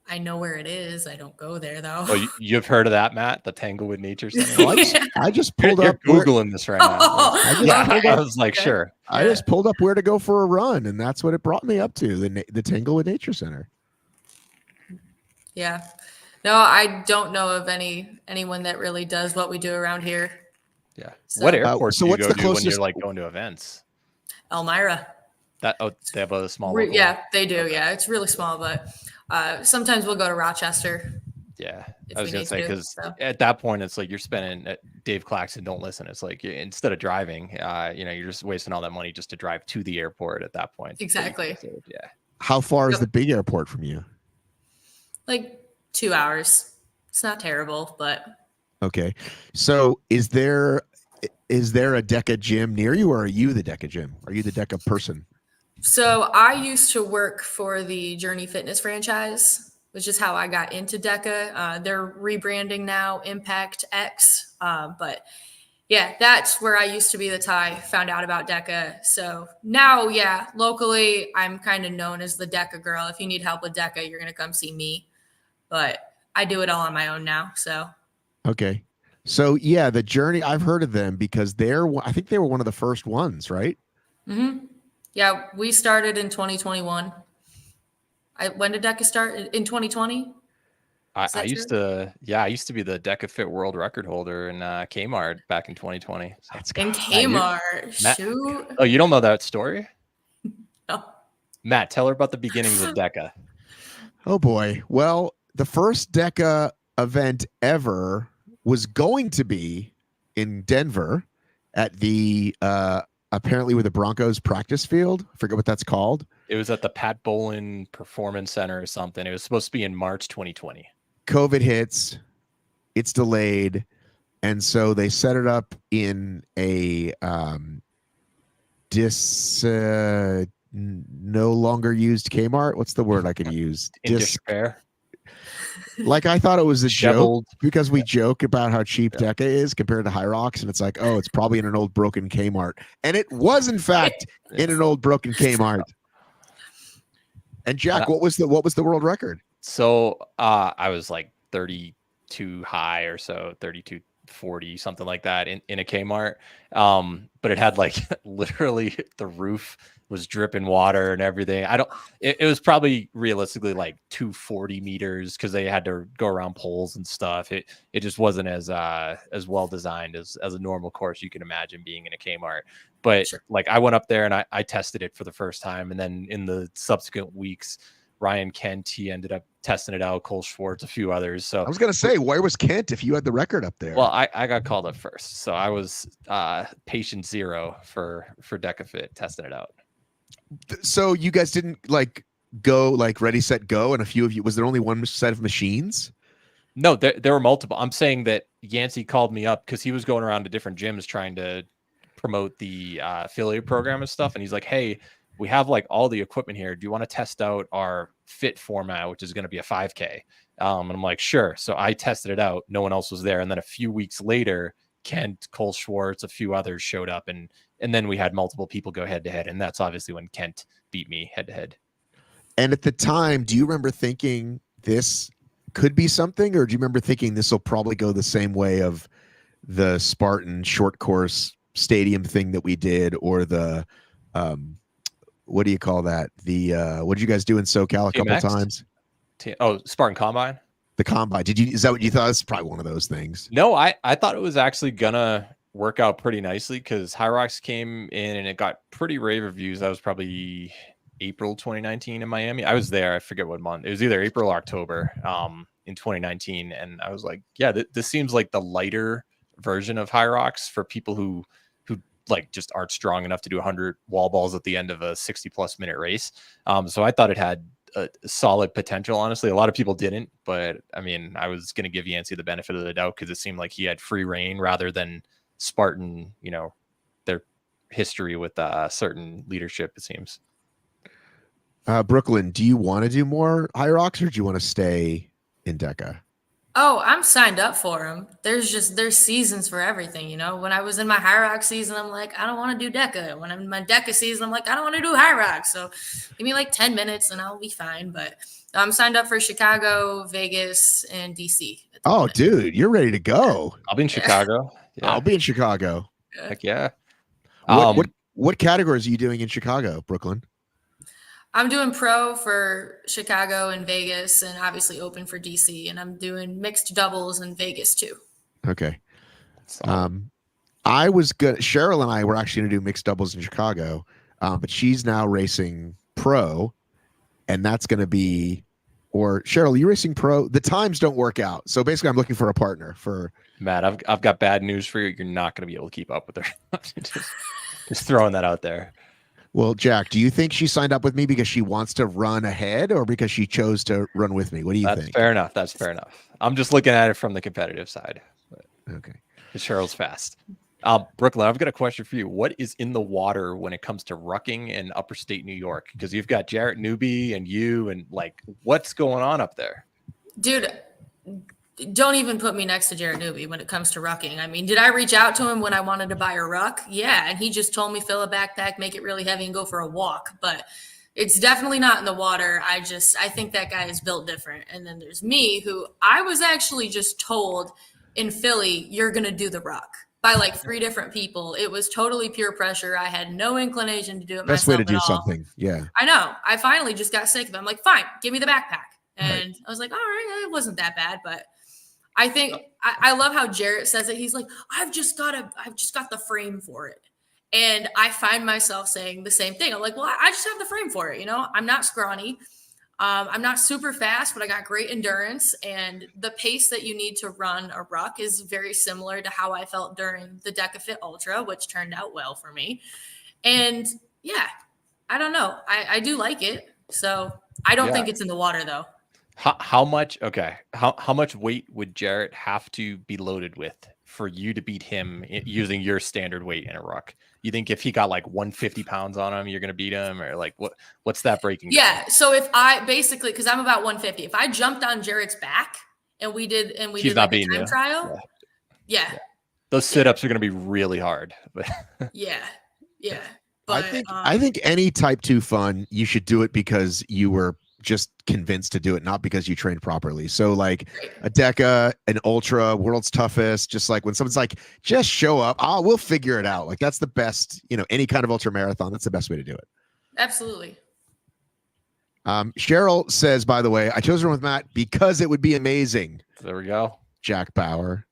I know where it is. I don't go there though. Oh, you've heard of that, Matt? The Tanglewood Nature Center. I just pulled up. You're Googling this right now. I was like, okay. Sure. I just pulled up where to go for a run, and that's what it brought me up to, the Tanglewood Nature Center. Yeah. No, I don't know of anyone that really does what we do around here. Yeah. So, what airports do you go to when you're like going to events? Elmira. They have a small. Yeah, they do. Yeah, it's really small, but sometimes we'll go to Rochester. Yeah, I was gonna say because at that point it's like you're spending. Dave Claxton, don't listen. It's like instead of driving, you're just wasting all that money just to drive to the airport at that point. Exactly. Yeah. How far is the big airport from you? Like 2 hours. It's not terrible, but. Okay, so is there a DEKA gym near you, or are you the DEKA gym? Are you the DEKA person? So I used to work for the Journey Fitness franchise, which is how I got into DEKA. They're rebranding now, Impact X. But yeah, that's where I used to be the tie, found out about DEKA. So now, yeah, locally, I'm kind of known as the DEKA girl. If you need help with DEKA, you're going to come see me. But I do it all on my own now, so. Okay. So yeah, the Journey, I've heard of them because I think they were one of the first ones, right? Mm-hmm. Yeah, we started in 2021. When did DEKA start? In 2020? I used to be the DEKA FIT world record holder in Kmart back in 2020. In Kmart, shoot. Oh, you don't know that story? No. Matt, tell her about the beginnings of DEKA. Oh boy. Well, the first DEKA event ever was going to be in Denver at the apparently with the Broncos practice field. I forget what that's called. It was at the Pat Bolin Performance Center or something. It was supposed to be in March 2020. COVID hits, it's delayed, and so they set it up in a no longer used Kmart. What's the word I could use? In despair. Like I thought it was a Shoveled. joke because we joke about how cheap DEKA is compared to HYROX, and it's like, oh, it's probably in an old broken Kmart, and it was in fact in an old broken Kmart. And Jack, what was the world record? So I was like 32 high or so, 32 40, something like that in a Kmart. But it had like literally the roof was dripping water and everything. It was probably realistically like 240 meters because they had to go around poles and stuff. It just wasn't as well designed as a normal course you can imagine being in a Kmart. But Sure. like I went up there and I tested it for the first time. And then in the subsequent weeks, Ryan Kent, he ended up testing it out, Cole Schwartz, a few others. So I was gonna say, where was Kent if you had the record up there? well, I got called up first. So I was patient 0 for DEKA FIT testing it out. So you guys didn't like go like ready, set, go, and a few of you, was there only one set of machines? No, there were multiple. I'm saying that Yancey called me up because he was going around to different gyms trying to promote the affiliate program and stuff. And he's like, hey, we have like all the equipment here. Do you want to test out our fit format, which is going to be a 5K? And I'm like, sure. So I tested it out. No one else was there. And then a few weeks later, Kent, Cole Schwartz, a few others showed up. And then we had multiple people go head to head. And that's obviously when Kent beat me head to head. And at the time, do you remember thinking this could be something? Or do you remember thinking this will probably go the same way of the Spartan short course stadium thing that we did, or the what do you call that? The what did you guys do in SoCal a couple times? Spartan Combine. The Combine. Is that what you thought? It's probably one of those things. No, I thought it was actually gonna work out pretty nicely because HYROX came in and it got pretty rave reviews. That was probably April 2019 in Miami. I was there. I forget what month. It was either April or October in 2019. And I was like, yeah, this seems like the lighter version of HYROX for people who like just aren't strong enough to do 100 wall balls at the end of a 60+ minute race. So I thought it had a solid potential. Honestly, a lot of people didn't, but I mean, I was going to give Yancey the benefit of the doubt because it seemed like he had free reign rather than Spartan, their history with certain leadership, it seems. Brooklyn, do you want to do more HYROX or do you want to stay in DEKA? Oh, I'm signed up for them. There's seasons for everything, When I was in my HYROX season, I'm like, I don't want to do DEKA. When I'm in my DEKA season, I'm like, I don't want to do HYROX. So give me like 10 minutes and I'll be fine. But I'm signed up for Chicago, Vegas, and DC. Oh, dude, you're ready to go. I'll be in Chicago. Yeah. I'll be in Chicago. Heck yeah. What categories are you doing in Chicago, Brooklyn? I'm doing pro for Chicago and Vegas, and obviously open for DC, and I'm doing mixed doubles in Vegas too. Okay. I was good. Cheryl and I were actually going to do mixed doubles in Chicago, but she's now racing pro, and that's going to be. Or Cheryl, you racing pro? The times don't work out, so basically, I'm looking for a partner for. Matt, I've got bad news for you. You're not going to be able to keep up with her. just throwing that out there. Well, Jack, do you think she signed up with me because she wants to run ahead or because she chose to run with me? What do you think? That's fair enough. That's fair enough. I'm just looking at it from the competitive side. Okay. Cheryl's fast. Brooklyn, I've got a question for you. What is in the water when it comes to rucking in upper state New York? Because you've got Jarrett Newby and you, and like, what's going on up there? Dude, don't even put me next to Jarrett Newby when it comes to rucking. I mean, did I reach out to him when I wanted to buy a ruck? Yeah. And he just told me, fill a backpack, make it really heavy and go for a walk. But it's definitely not in the water. I think that guy is built different. And then there's me, who I was actually just told in Philly, you're going to do the ruck by like 3 different people. It was totally pure pressure. I had no inclination to do it myself. Best way to do something. Yeah. I know. I finally just got sick of it. I'm like, fine, give me the backpack. And I was like, all right, it wasn't that bad. But I think I love how Jarrett says it. He's like, I've just got the frame for it. And I find myself saying the same thing. I'm like, well, I just have the frame for it. I'm not scrawny. I'm not super fast, but I got great endurance. And the pace that you need to run a ruck is very similar to how I felt during the DEKA FIT Ultra, which turned out well for me. And yeah, I don't know. I do like it. So I don't think it's in the water though. How much? Okay. How much weight would Jarrett have to be loaded with for you to beat him using your standard weight in a ruck? You think if he got like 150 pounds on him, you're going to beat him, or like what's that breaking down? Yeah. So if I basically, cause I'm about 150, if I jumped on Jarrett's back and we did like a time trial. Yeah. Those sit-ups are going to be really hard. But yeah. But I think any type 2 fun, you should do it because you were just convinced to do it, not because you trained properly. So like a DEKA, an ultra, world's toughest, just like when someone's like, just show up, we'll figure it out. Like that's the best, any kind of ultra marathon. That's the best way to do it. Absolutely. Cheryl says, by the way, I chose her with Matt because it would be amazing. There we go. Jack Bauer.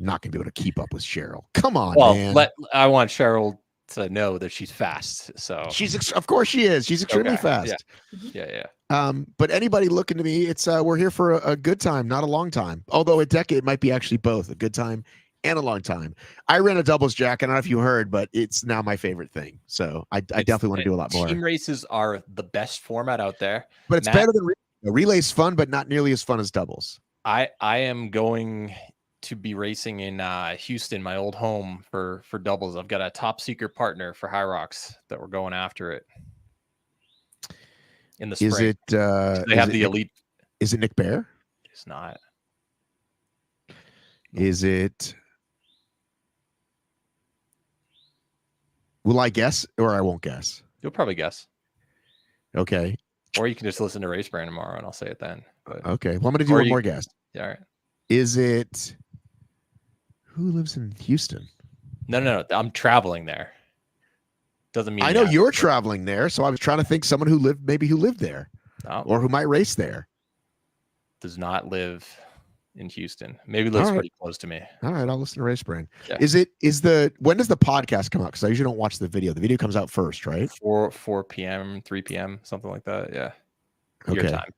Not gonna be able to keep up with Cheryl. Come on, well, man. I want Cheryl to know that she's fast. So of course she is. She's extremely fast. Yeah. But anybody looking to me, it's we're here for a good time, not a long time. Although at DEKA it might be actually both a good time and a long time. I ran a doubles, Jack. I don't know if you heard, but it's now my favorite thing. So I definitely want to do a lot more. Team races are the best format out there, but it's better than relay's fun, but not nearly as fun as doubles. I am going to be racing in Houston, my old home, for doubles. I've got a top secret partner for HYROX that we're going after it in the spring. Is it they have the elite? Is it Nick Bear? It's not. Is it? Will I guess or I won't guess? You'll probably guess. Okay. Or you can just listen to Race Brand tomorrow and I'll say it then. But, okay. Well, I'm going to do one more guess. Yeah. All right. Is it? Who lives in Houston? No. I'm traveling there. Doesn't mean I know you're traveling there, so I was trying to think someone who lived there, or who might race there. Does not live in Houston. Maybe lives pretty close to me. All right, I'll listen to Race Brain. Yeah. When does the podcast come out? Because I usually don't watch the video. The video comes out first, right? 4 p.m., 3 p.m., something like that. Yeah. Okay. Your time.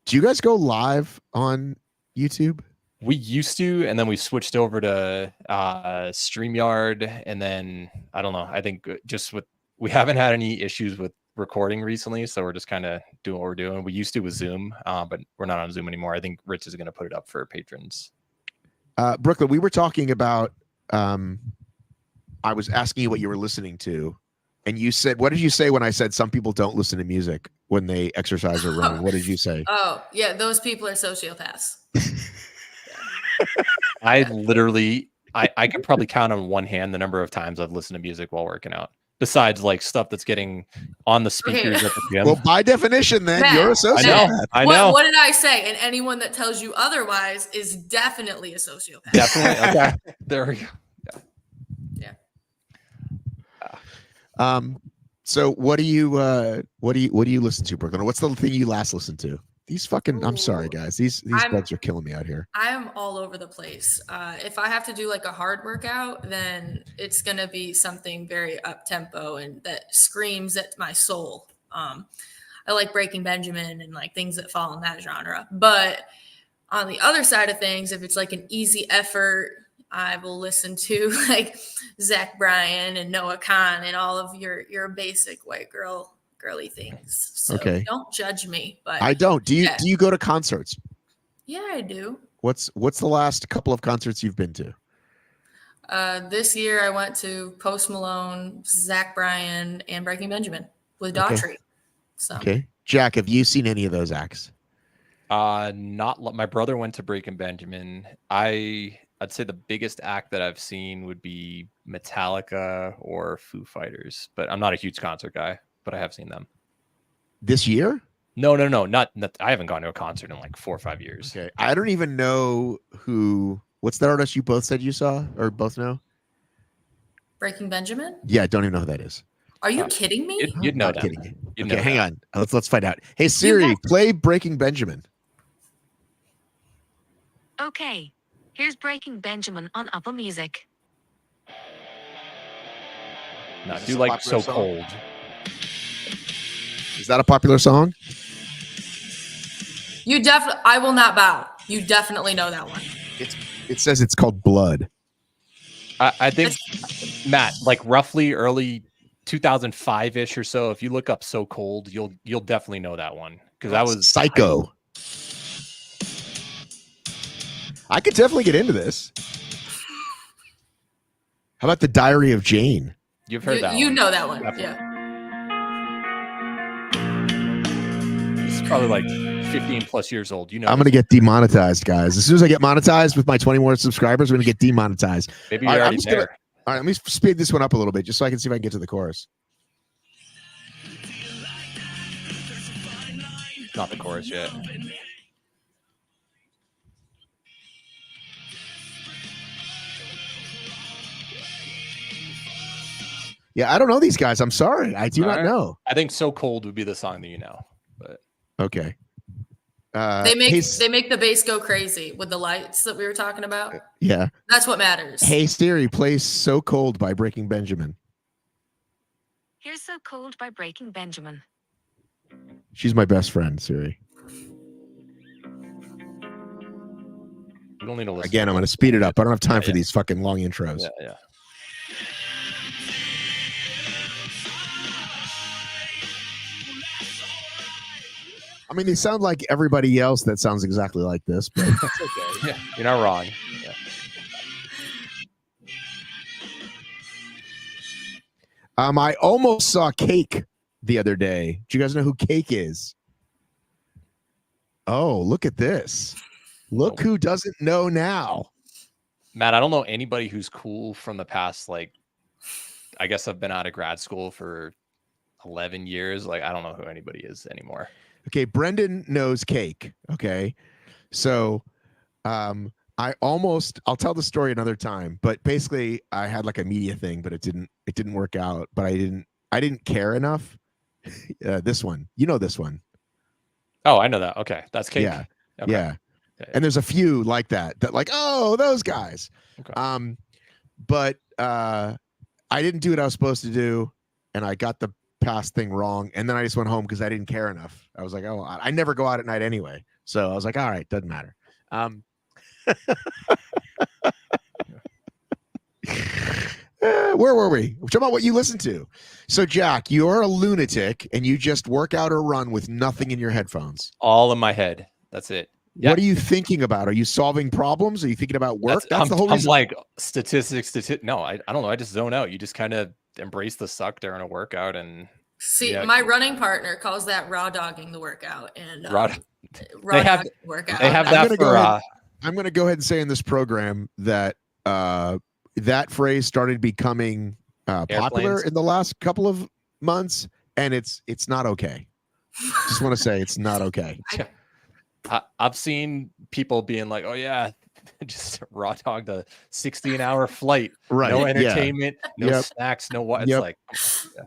Do you guys go live on YouTube? We used to, and then we switched over to StreamYard, and then I don't know. I think we haven't had any issues with recording recently, so we're just kind of doing what we're doing. We used to with Zoom, but we're not on Zoom anymore. I think Rich is going to put it up for patrons. Brooklyn, we were talking about. I was asking you what you were listening to, and you said, "What did you say when I said some people don't listen to music when they exercise or run?" What did you say? Oh yeah, those people are sociopaths. I literally, I could probably count on one hand the number of times I've listened to music while working out. Besides, like stuff that's getting on the speakers at the gym. Well, by definition, then Matt, you're a sociopath. I know. What did I say? And anyone that tells you otherwise is definitely a sociopath. Definitely. Okay. There we go. Yeah. So what do you listen to, Brooklyn? What's the thing you last listened to? These fucking, I'm sorry, guys. These bugs are killing me out here. I am all over the place. If I have to do like a hard workout, then it's going to be something very up tempo and that screams at my soul. I like Breaking Benjamin and like things that fall in that genre. But on the other side of things, if it's like an easy effort, I will listen to like Zach Bryan and Noah Khan and all of your basic white girly things. So okay. Don't judge me, but I don't. Do you go to concerts? Yeah, I do. What's the last couple of concerts you've been to? This year I went to Post Malone, Zach Bryan, and Breaking Benjamin with Daughtry. So okay. Jack, have you seen any of those acts? Not my brother went to Breaking Benjamin. I'd say the biggest act that I've seen would be Metallica or Foo Fighters, but I'm not a huge concert guy. But I have seen them. This year? No. Not I haven't gone to a concert in like 4 or 5 years. Okay. I don't even know what's the artist you both said you saw or both know? Breaking Benjamin? Yeah, I don't even know who that is. Are you kidding me? You'd know that. Kidding. Okay, hang on. Let's find out. Hey Siri, play Breaking Benjamin. Okay. Here's Breaking Benjamin on Apple Music. No, do like So Cold. Is that a popular song? I will not bow. You definitely know that one. It says it's called Blood. I think Matt, like roughly early 2005-ish or so. If you look up So Cold, you'll definitely know that one because that was Psycho. I could definitely get into this. How about The Diary of Jane? You've heard that one. You know that one. Definitely. Yeah. It's probably like 15 plus years old. You know, I'm going to get demonetized, guys. As soon as I get monetized with my 20 more subscribers, we're going to get demonetized. Maybe you're already there. All right, let me speed this one up a little bit just so I can see if I can get to the chorus. not the chorus yet. Yeah, I don't know these guys. I'm sorry. I do All not right. know. I think "So Cold" would be the song that you know. But Okay. They make hey, they make the bass go crazy with the lights that we were talking about. yeah. That's what matters. Hey Siri, play "So Cold" by Breaking Benjamin. Here's So Cold by Breaking Benjamin. She's my best friend, Siri. we don't need to listen. Again, to I'm going to speed it up. I don't have time for Yeah. these fucking long intros. Yeah, yeah. I mean, they sound like everybody else that sounds exactly like this, but That's okay. Yeah, you're not wrong. Yeah. I almost saw Cake the other day. Do you guys know who Cake is? Oh, look at this. Look Nope. who doesn't know now. Matt, I don't know anybody who's cool from the past. Like, I guess I've been out of grad school for 11 years. Like, I don't know who anybody is anymore. Okay, Brendan knows Cake. Okay. So I'll tell the story another time, but basically I had like a media thing, but it didn't work out. But I didn't care enough. This one. You know this one. Oh, I know that. Okay. That's Cake. Yeah. Okay. Yeah. Okay. And there's a few like that like, oh, those guys. Okay. But I didn't do what I was supposed to do, and I got the past thing wrong, and then I just went home because I didn't care enough. I was like, oh, I never go out at night anyway, so I was like, all right, doesn't matter. Where were we? Talking about what you listen to. So Jack, you're a lunatic and you just work out or run with nothing in your headphones. All in my head. That's it. Yeah. What are you thinking about? Are you solving problems? Are you thinking about work? That's the whole I'm reason. like statistics. No, I don't know. I just zone out. You just kind of embrace the suck during a workout and See, yeah. my running partner calls that raw dogging the workout, and Raw raw have- dogging the workout. they have I'm that gonna for go ahead- I'm going to go ahead and say in this program that that phrase started becoming popular Airplanes. in the last couple of months, and it's not okay. Just want to say it's not okay. I've seen people being like, "Oh yeah, just raw dog the 16-hour flight, Right? no Yeah. entertainment, no Yep. snacks, no what." It's Yep. like,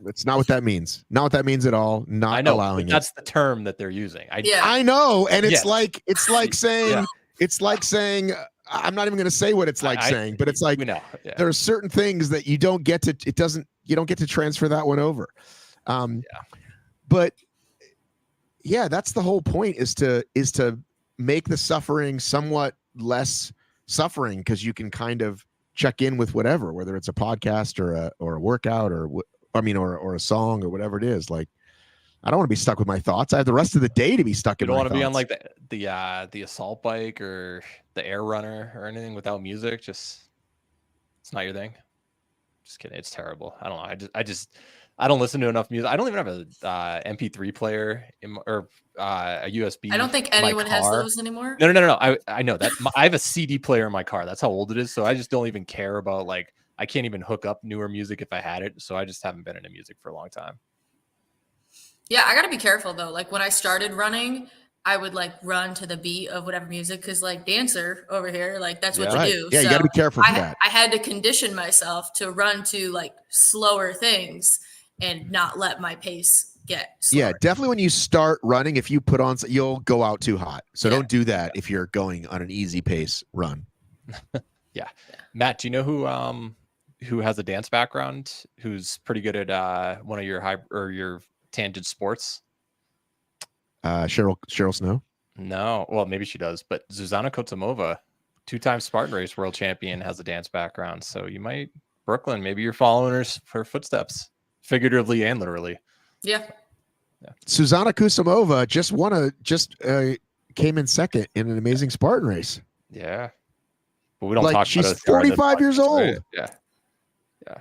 It's not what that means. Not what that means at all. Not I know, allowing but it. that's the term that they're using. Yeah. I know, and it's Yeah. like saying Yeah. it's like saying I'm not even going to say what it's like saying, but it's like we know. Yeah. there are certain things that you don't get to. You don't get to transfer that one over. But yeah, that's the whole point is to make the suffering somewhat less suffering, because you can kind of check in with whatever, whether it's a podcast or a workout or a song or whatever it is. Like, I don't want to be stuck with my thoughts. I have the rest of the day to be stuck You in don't my want to be on thoughts. like the assault bike or the air runner or anything without music. Just it's not your thing. Just kidding. It's terrible. I don't know. I don't listen to enough music. I don't even have a MP3 player or a USB. I don't think in my anyone has car. those anymore. No. I know that. I have a CD player in my car. That's how old it is. So I just don't even care about like I can't even hook up newer music if I had it. So I just haven't been into music for a long time. Yeah, I got to be careful though. Like when I started running, I would like run to the beat of whatever music, because like dancer over here, like that's what Yeah. you do. Yeah, you got to be careful for that. I had to condition myself to run to like slower things and not let my pace get slower. Yeah, definitely when you start running, if you put on, you'll go out too hot. So Yeah. don't do that if you're going on an easy pace run. Yeah. Matt, do you know who has a dance background, who's pretty good at one of your tangent sports? Cheryl Snow. No, well, maybe she does, but Zuzana Kotsumova, 2-time Spartan race world champion, has a dance background. So you might, Brooklyn, maybe you're following her footsteps, figuratively and literally. Yeah. Susanna Kusumova just came in second in an amazing Spartan race. Yeah. But we don't Like, talk she's about it. 45 years old. Yeah. Yeah.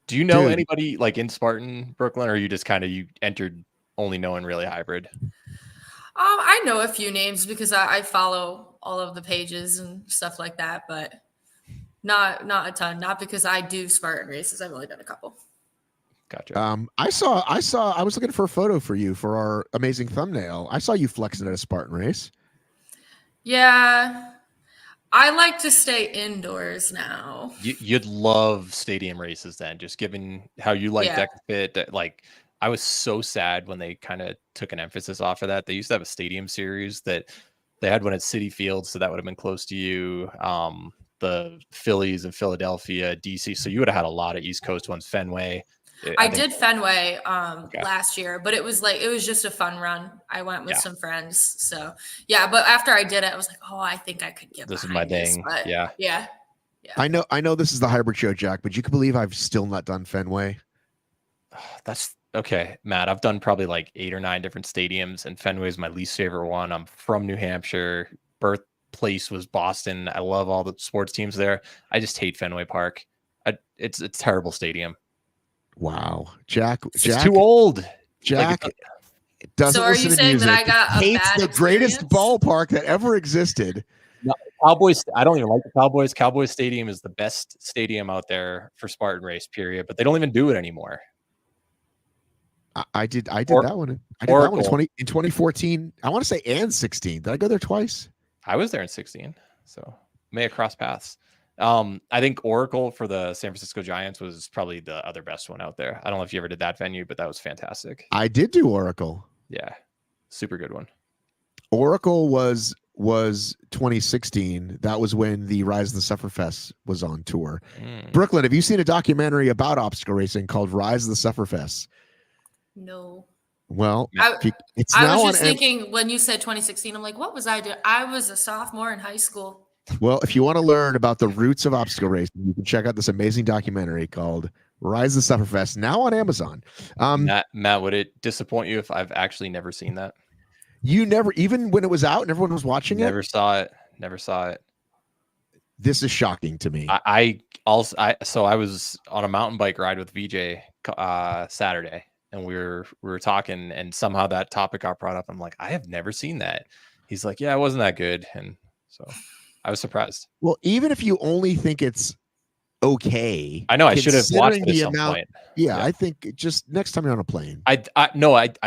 Do you know Dude. anybody like in Spartan Brooklyn, or are you just you entered only knowing really hybrid? I know a few names because I follow all of the pages and stuff like that, but not a ton. Not because I do Spartan races. I've only done a couple. Gotcha. I was looking for a photo for you for our amazing thumbnail. I saw you flexing at a Spartan race. Yeah. I like to stay indoors now. You'd love stadium races then, just given how you like Yeah. DEKA FIT. Like, I was so sad when they kind of took an emphasis off of that. They used to have a stadium series that they had one at City Field, so that would have been close to you. The Phillies in Philadelphia, DC. So you would have had a lot of East Coast ones. Fenway. I did Fenway Okay. last year, but it was just a fun run. I went with Yeah. some friends. So yeah, but after I did it, I was like, oh, I think I could get This is my behind thing. but Yeah. Yeah. I know this is the hybrid show, Jack, but you can believe I've still not done Fenway. That's okay, Matt. I've done probably like 8 or 9 different stadiums, and Fenway is my least favorite one. I'm from New Hampshire. Birthplace was Boston. I love all the sports teams there. I just hate Fenway Park. It's a terrible stadium. Wow, Jack, It's too old. Jack Like, doesn't So are listen you to saying music. that I got a hates bad the greatest experience? ballpark that ever existed. No, Cowboys. I don't even like the Cowboys. Cowboys Stadium is the best stadium out there for Spartan race. Period. But they don't even do it anymore. I did that one. I did that one Oracle. in 2014. I want to say and 16. Did I go there twice? I was there in 16, so may have crossed paths. I think Oracle for the San Francisco Giants was probably the other best one out there. I don't know if you ever did that venue, but that was fantastic. I did do Oracle. Yeah, super good one. Oracle was 2016. That was when the Rise of the Sufferfest was on tour. Brooklyn, have you seen a documentary about obstacle racing called Rise of the Sufferfest? No. Well, I it's was now just on. thinking when you said 2016, I'm like, what was I doing? I was a sophomore in high school. Well, if you want to learn about the roots of obstacle racing, you can check out this amazing documentary called Rise of the Sufferfest, now on Amazon. Matt, would it disappoint you if I've actually never seen that? You never, even when it was out and everyone was watching Never it? saw it. Never saw it. This is shocking to me. So I was on a mountain bike ride with VJ Saturday, and we were talking, and somehow that topic got brought up. I'm like, I have never seen that. He's like, yeah, it wasn't that good, and so I was surprised. Well, even if you only think it's okay, I know I should have watched it at the some point. Yeah, I think just next time you're on a plane. I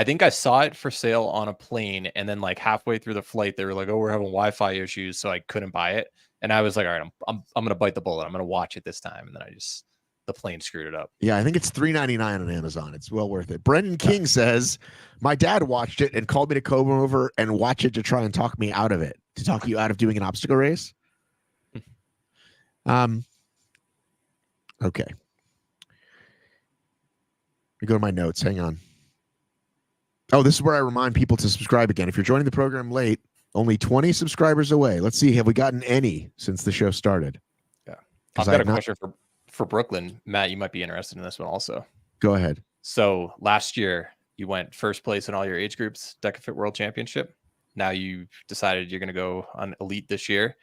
think I saw it for sale on a plane, and then like halfway through the flight, they were like, "Oh, we're having Wi-Fi issues," so I couldn't buy it. And I was like, "All right, I'm gonna bite the bullet. I'm gonna watch it this time." And then the plane screwed it up. Yeah, I think it's $3.99 on Amazon. It's well worth it. Brendan King says, "My dad watched it and called me to come over and watch it to try and talk me out of it, to talk you out of doing an obstacle race." Okay. Let me go to my notes. Hang on. Oh, this is where I remind people to subscribe again. If you're joining the program late, only 20 subscribers away. Let's see. Have we gotten any since the show started? Yeah. I've got a question for Brooklyn. Matt, you might be interested in this one also. Go ahead. So last year you went first place in all your age groups, DEKA FIT World Championship. Now you've decided you're going to go on elite this year.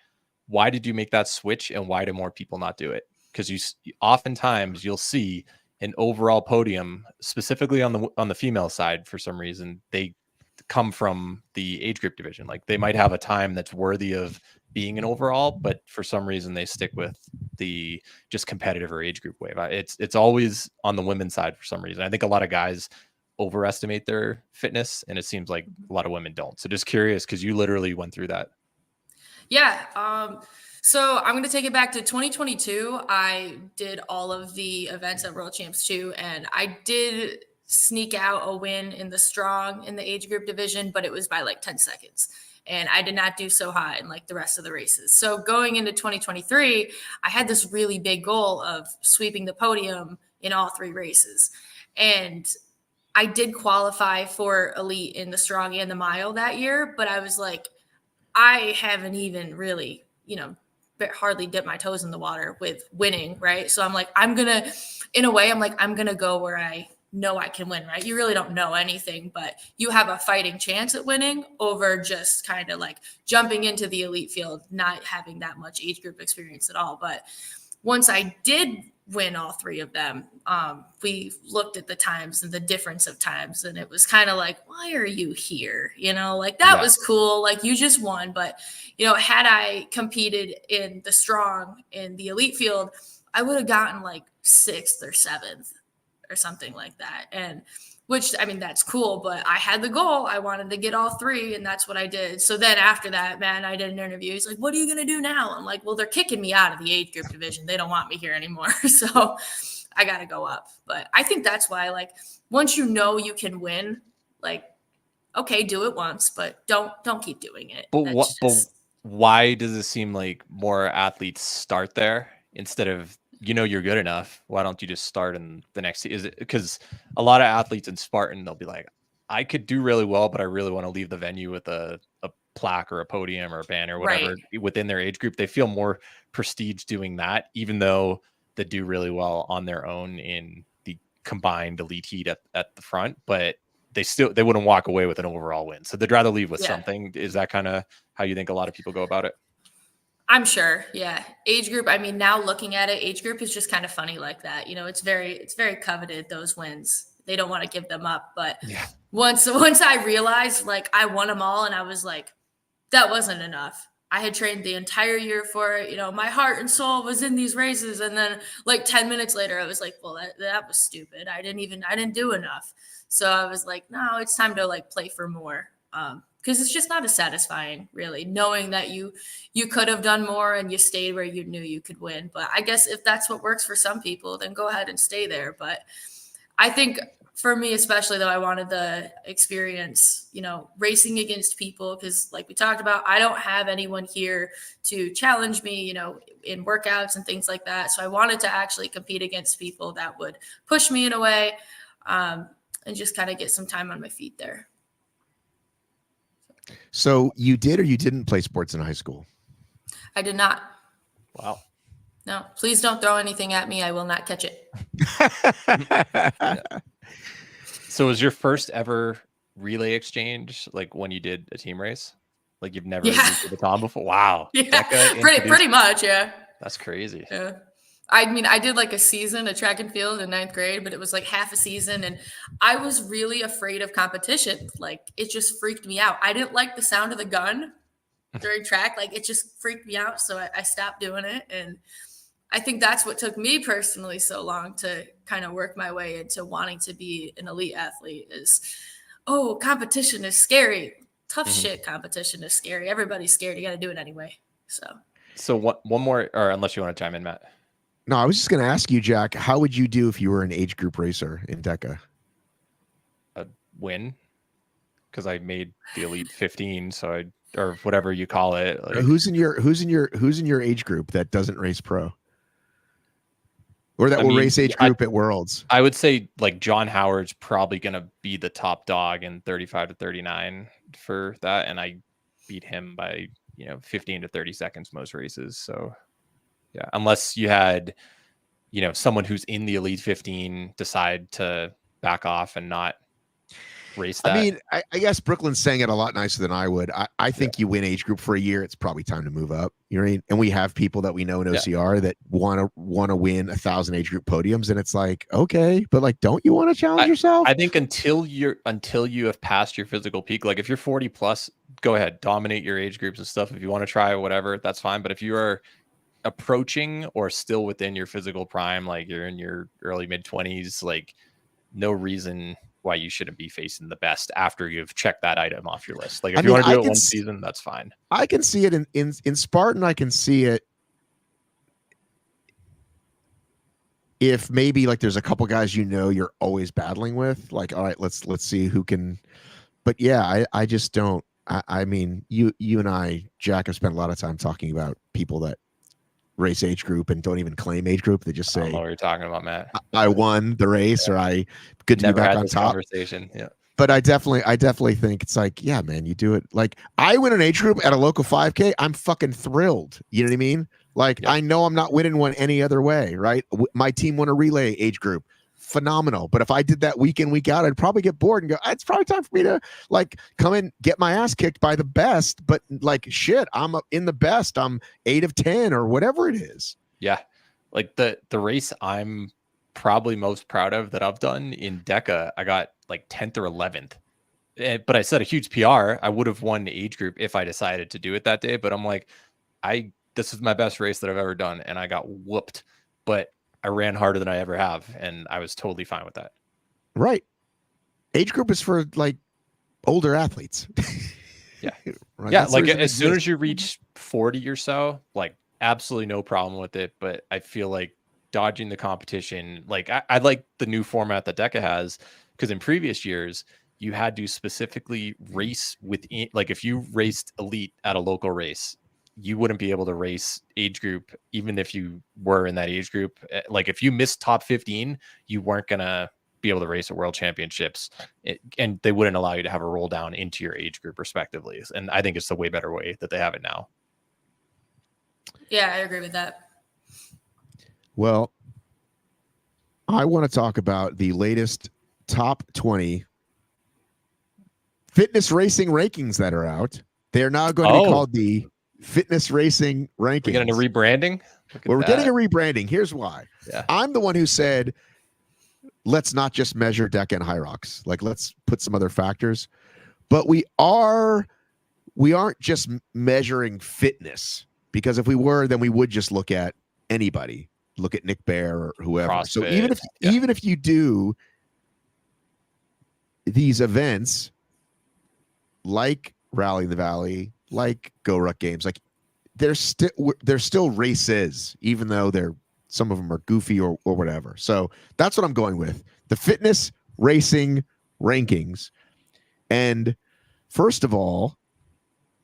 Why did you make that switch, and why do more people not do it? Because oftentimes you'll see an overall podium, specifically on the female side. For some reason, they come from the age group division. Like, they might have a time that's worthy of being an overall, but for some reason they stick with the just competitive or age group wave. It's always on the women's side for some reason. I think a lot of guys overestimate their fitness, and it seems like a lot of women don't. So just curious, because you literally went through that. Yeah. So I'm going to take it back to 2022. I did all of the events at World Champs 2, and I did sneak out a win in the strong in the age group division, but it was by like 10 seconds. And I did not do so hot in like the rest of the races. So going into 2023, I had this really big goal of sweeping the podium in all 3 races. And I did qualify for elite in the strong and the mile that year, but I was like, I haven't even really, hardly dipped my toes in the water with winning, right? So I'm like, I'm going to go where I know I can win, right? You really don't know anything, but you have a fighting chance at winning over just kind of like jumping into the elite field, not having that much age group experience at all. But once I did win all 3 of them, we looked at the times and the difference of times, and it was kind of like, why are you here? That was cool. Like, you just won. But, had I competed in the strong in the elite field, I would have gotten like 6th or 7th. or something like that. And which, I mean, that's cool, but I had the goal. I wanted to get all 3, and that's what I did. So then after that, man, I did an interview. He's like, what are you going to do now? I'm like, well, they're kicking me out of the age group division. They don't want me here anymore. So I got to go up. But I think that's why, like, once you know you can win, like, okay, do it once, but don't keep doing it. But but why does it seem like more athletes start there instead of, you're good enough? Why don't you just start in the next? Is it because a lot of athletes in Spartan, they'll be like, I could do really well, but I really want to leave the venue with a plaque or a podium or a banner or whatever within their age group. They feel more prestige doing that, even though they do really well on their own in the combined elite heat at the front, but they wouldn't walk away with an overall win. So they'd rather leave with something. Is that kind of how you think a lot of people go about it? I'm sure. Yeah. Age group. I mean, now looking at it, age group is just kind of funny like that. It's very coveted, those wins. They don't want to give them up. But once I realized, like, I won them all, and I was like, that wasn't enough. I had trained the entire year for it. My heart and soul was in these races. And then like 10 minutes later, I was like, well, that was stupid. I didn't do enough. So I was like, no, it's time to like play for more. Because it's just not as satisfying, really, knowing that you could have done more and you stayed where you knew you could win. But I guess if that's what works for some people, then go ahead and stay there. But I think for me, especially though, I wanted the experience, racing against people, because like we talked about, I don't have anyone here to challenge me, in workouts and things like that. So I wanted to actually compete against people that would push me in a way, and just kind of get some time on my feet there. So you did or you didn't play sports in high school? I did not. Wow. No, please don't throw anything at me. I will not catch it. So was your first ever relay exchange like when you did a team race? Like you've never used the baton before? Wow. Yeah, pretty much. Yeah. That's crazy. Yeah. I mean, I did like a season of track and field in 9th grade, but it was like half a season. And I was really afraid of competition. Like it just freaked me out. I didn't like the sound of the gun during track. Like it just freaked me out. So I stopped doing it. And I think that's what took me personally so long to kind of work my way into wanting to be an elite athlete is, competition is scary. Tough shit. Competition is scary. Everybody's scared. You got to do it anyway. So one more, or unless you want to chime in, Matt. No, I was just going to ask you, Jack, how would you do if you were an age group racer in DEKA? A win, because I made the elite 15, or whatever you call it. Like, who's in your age group that doesn't race pro, or that will race age group at Worlds? I would say like John Howard's probably going to be the top dog in 35 to 39 for that, and I beat him by 15 to 30 seconds most races. So. Yeah, unless you had, someone who's in the elite 15 decide to back off and not race that. I mean, I guess Brooklyn's saying it a lot nicer than I would. I think you win age group for a year, it's probably time to move up. You know what I mean? And we have people that we know in OCR that want to win 1,000 age group podiums, and it's like, okay, but like, don't you want to challenge yourself? I think until you have passed your physical peak, like if you're 40 plus, go ahead, dominate your age groups and stuff. If you want to try whatever, that's fine. But if you are approaching or still within your physical prime, like you're in your early mid-20s, like no reason why you shouldn't be facing the best after you've checked that item off your list. Like if you want to do it one season, that's fine. I can see it in Spartan. I can see it if maybe like there's a couple guys you're always battling with, like, all right, let's see who can. But yeah, I just don't. I mean, you and I, Jack, have spent a lot of time talking about people that race age group and don't even claim age group. They just say, I don't know what you're talking about, Matt. I won the race, or I good to Never be back had on this top. Conversation. Yeah. But I definitely think it's like, yeah, man, you do it. Like I win an age group at a local 5K. I'm fucking thrilled. You know what I mean? Like I know I'm not winning one any other way, right? My team won a relay age group. Phenomenal. But if I did that week in, week out, I'd probably get bored and go, it's probably time for me to like come in, get my ass kicked by the best. But like shit, I'm in the best. I'm 8 of 10 or whatever it is. Yeah. Like the race I'm probably most proud of that I've done in DEKA, I got like 10th or 11th. But I set a huge PR. I would have won the age group if I decided to do it that day. But I'm like, this is my best race that I've ever done. And I got whooped. But I ran harder than I ever have, and I was totally fine with that. Right. Age group is for like older athletes. Yeah. Right? Yeah, That's the like reason it as soon exists. as you reach 40 or so, like absolutely no problem with it. But I feel like dodging the competition, like I like the new format that DEKA has, because in previous years you had to specifically race within, like if you raced elite at a local race, you wouldn't be able to race age group, even if you were in that age group. Like if you missed top 15, you weren't gonna be able to race at world championships, and they wouldn't allow you to have a roll down into your age group respectively. And I think it's a way better way that they have it now. Yeah, I agree with that. Well, I want to talk about the latest top 20 fitness racing rankings that are out. They're now going to be called the fitness racing rankings. We're getting a rebranding. Well, we're getting a rebranding. Here's why. Yeah. I'm the one who said, let's not just measure DEKA and HYROX. Like, let's put some other factors. But we aren't just measuring fitness, because if we were, then we would just look at anybody. Look at Nick Bear or whoever. CrossFit, so even if you do these events like Rally in the Valley, like Go Ruck Games, like they're still races, even though some of them are goofy or whatever. So that's what I'm going with. The fitness racing rankings. And first of all,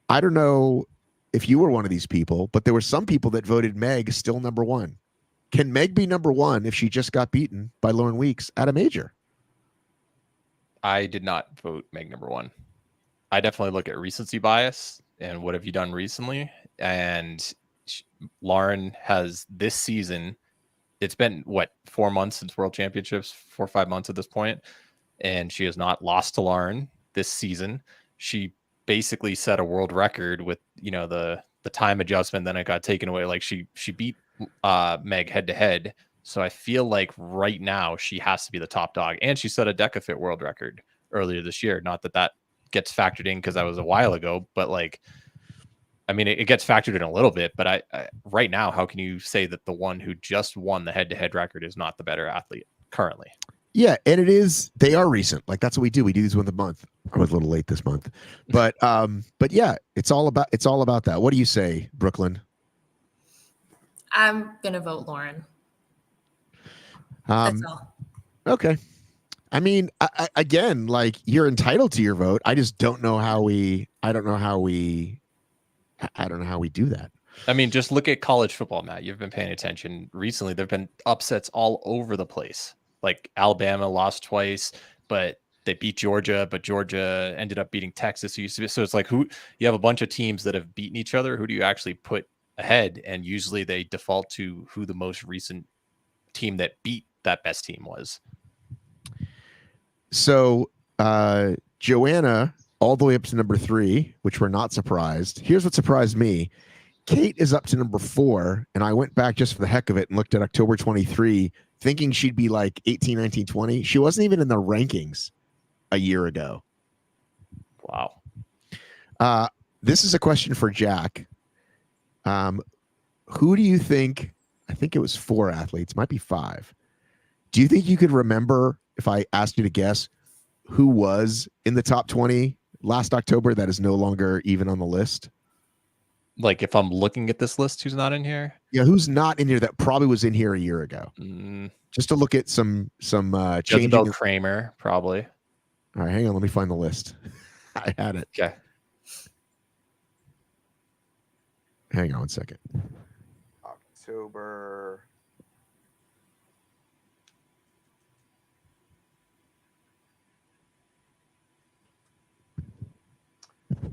I don't know if you were one of these people, but there were some people that voted Meg still number one. Can Meg be number one if she just got beaten by Lauren Weeks at a major? I did not vote Meg number one. I definitely look at recency bias and what have you done recently. And Lauren has this season, it's been what, 4 months since World Championships, 4 or 5 months at this point, and she has not lost to Lauren this season. She basically set a world record with, you know, the time adjustment, then it got taken away. Like she beat Meg head to head. So I feel like right now she has to be the top dog, and she set a DEKA FIT world record earlier this year. Not that gets factored in because that was a while ago, but like, I mean, it gets factored in a little bit, but I right now, how can you say that the one who just won the head-to-head record is not the better athlete currently? Yeah, and they are recent. Like that's what we do. We do these once a month. I was a little late this month, but yeah, it's all about that. What do you say, Brooklyn? I'm gonna vote Lauren. That's all. Okay. I mean, again, like you're entitled to your vote. I just don't know how we. I don't know how we do that. I mean, just look at college football, Matt. You've been paying attention recently. There've been upsets all over the place. Like Alabama lost twice, but they beat Georgia, but Georgia ended up beating Texas. So it's like you have a bunch of teams that have beaten each other. Who do you actually put ahead? And usually they default to who the most recent team that beat that best team was. So Joanna all the way up to number 3, which we're not surprised. Here's what surprised me. Kate is up to number 4, and I went back just for the heck of it and looked at October 23, thinking she'd be like 18, 19, 20. She wasn't even in the rankings a year ago. Wow. This is a question for Jack. Who do you think, I think it was 4 athletes, might be 5. Do you think you could remember, if I asked you to guess, who was in the top 20 last October that is no longer even on the list? Like if I'm looking at this list, who's not in here? Yeah, who's not in here that probably was in here a year ago? Just to look at some changing. Kramer, probably. All right, hang on. Let me find the list. I had it. Okay. Hang on one second. October.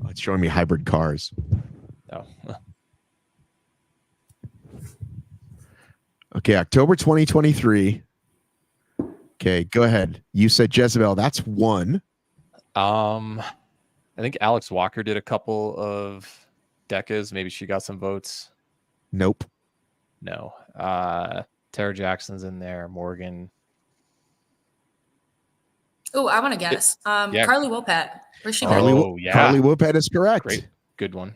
Oh, it's showing me hybrid cars. Oh. Okay, October 2023. Okay, go ahead. You said Jezebel. That's 1. I think Alex Walker did a couple of DEKAs. Maybe she got some votes. Nope. No. Tara Jackson's in there. Morgan. Oh, I want to guess. Yeah. Carly Wopat. Where's she? Yeah. Carly Wopat is correct. Great. Good one.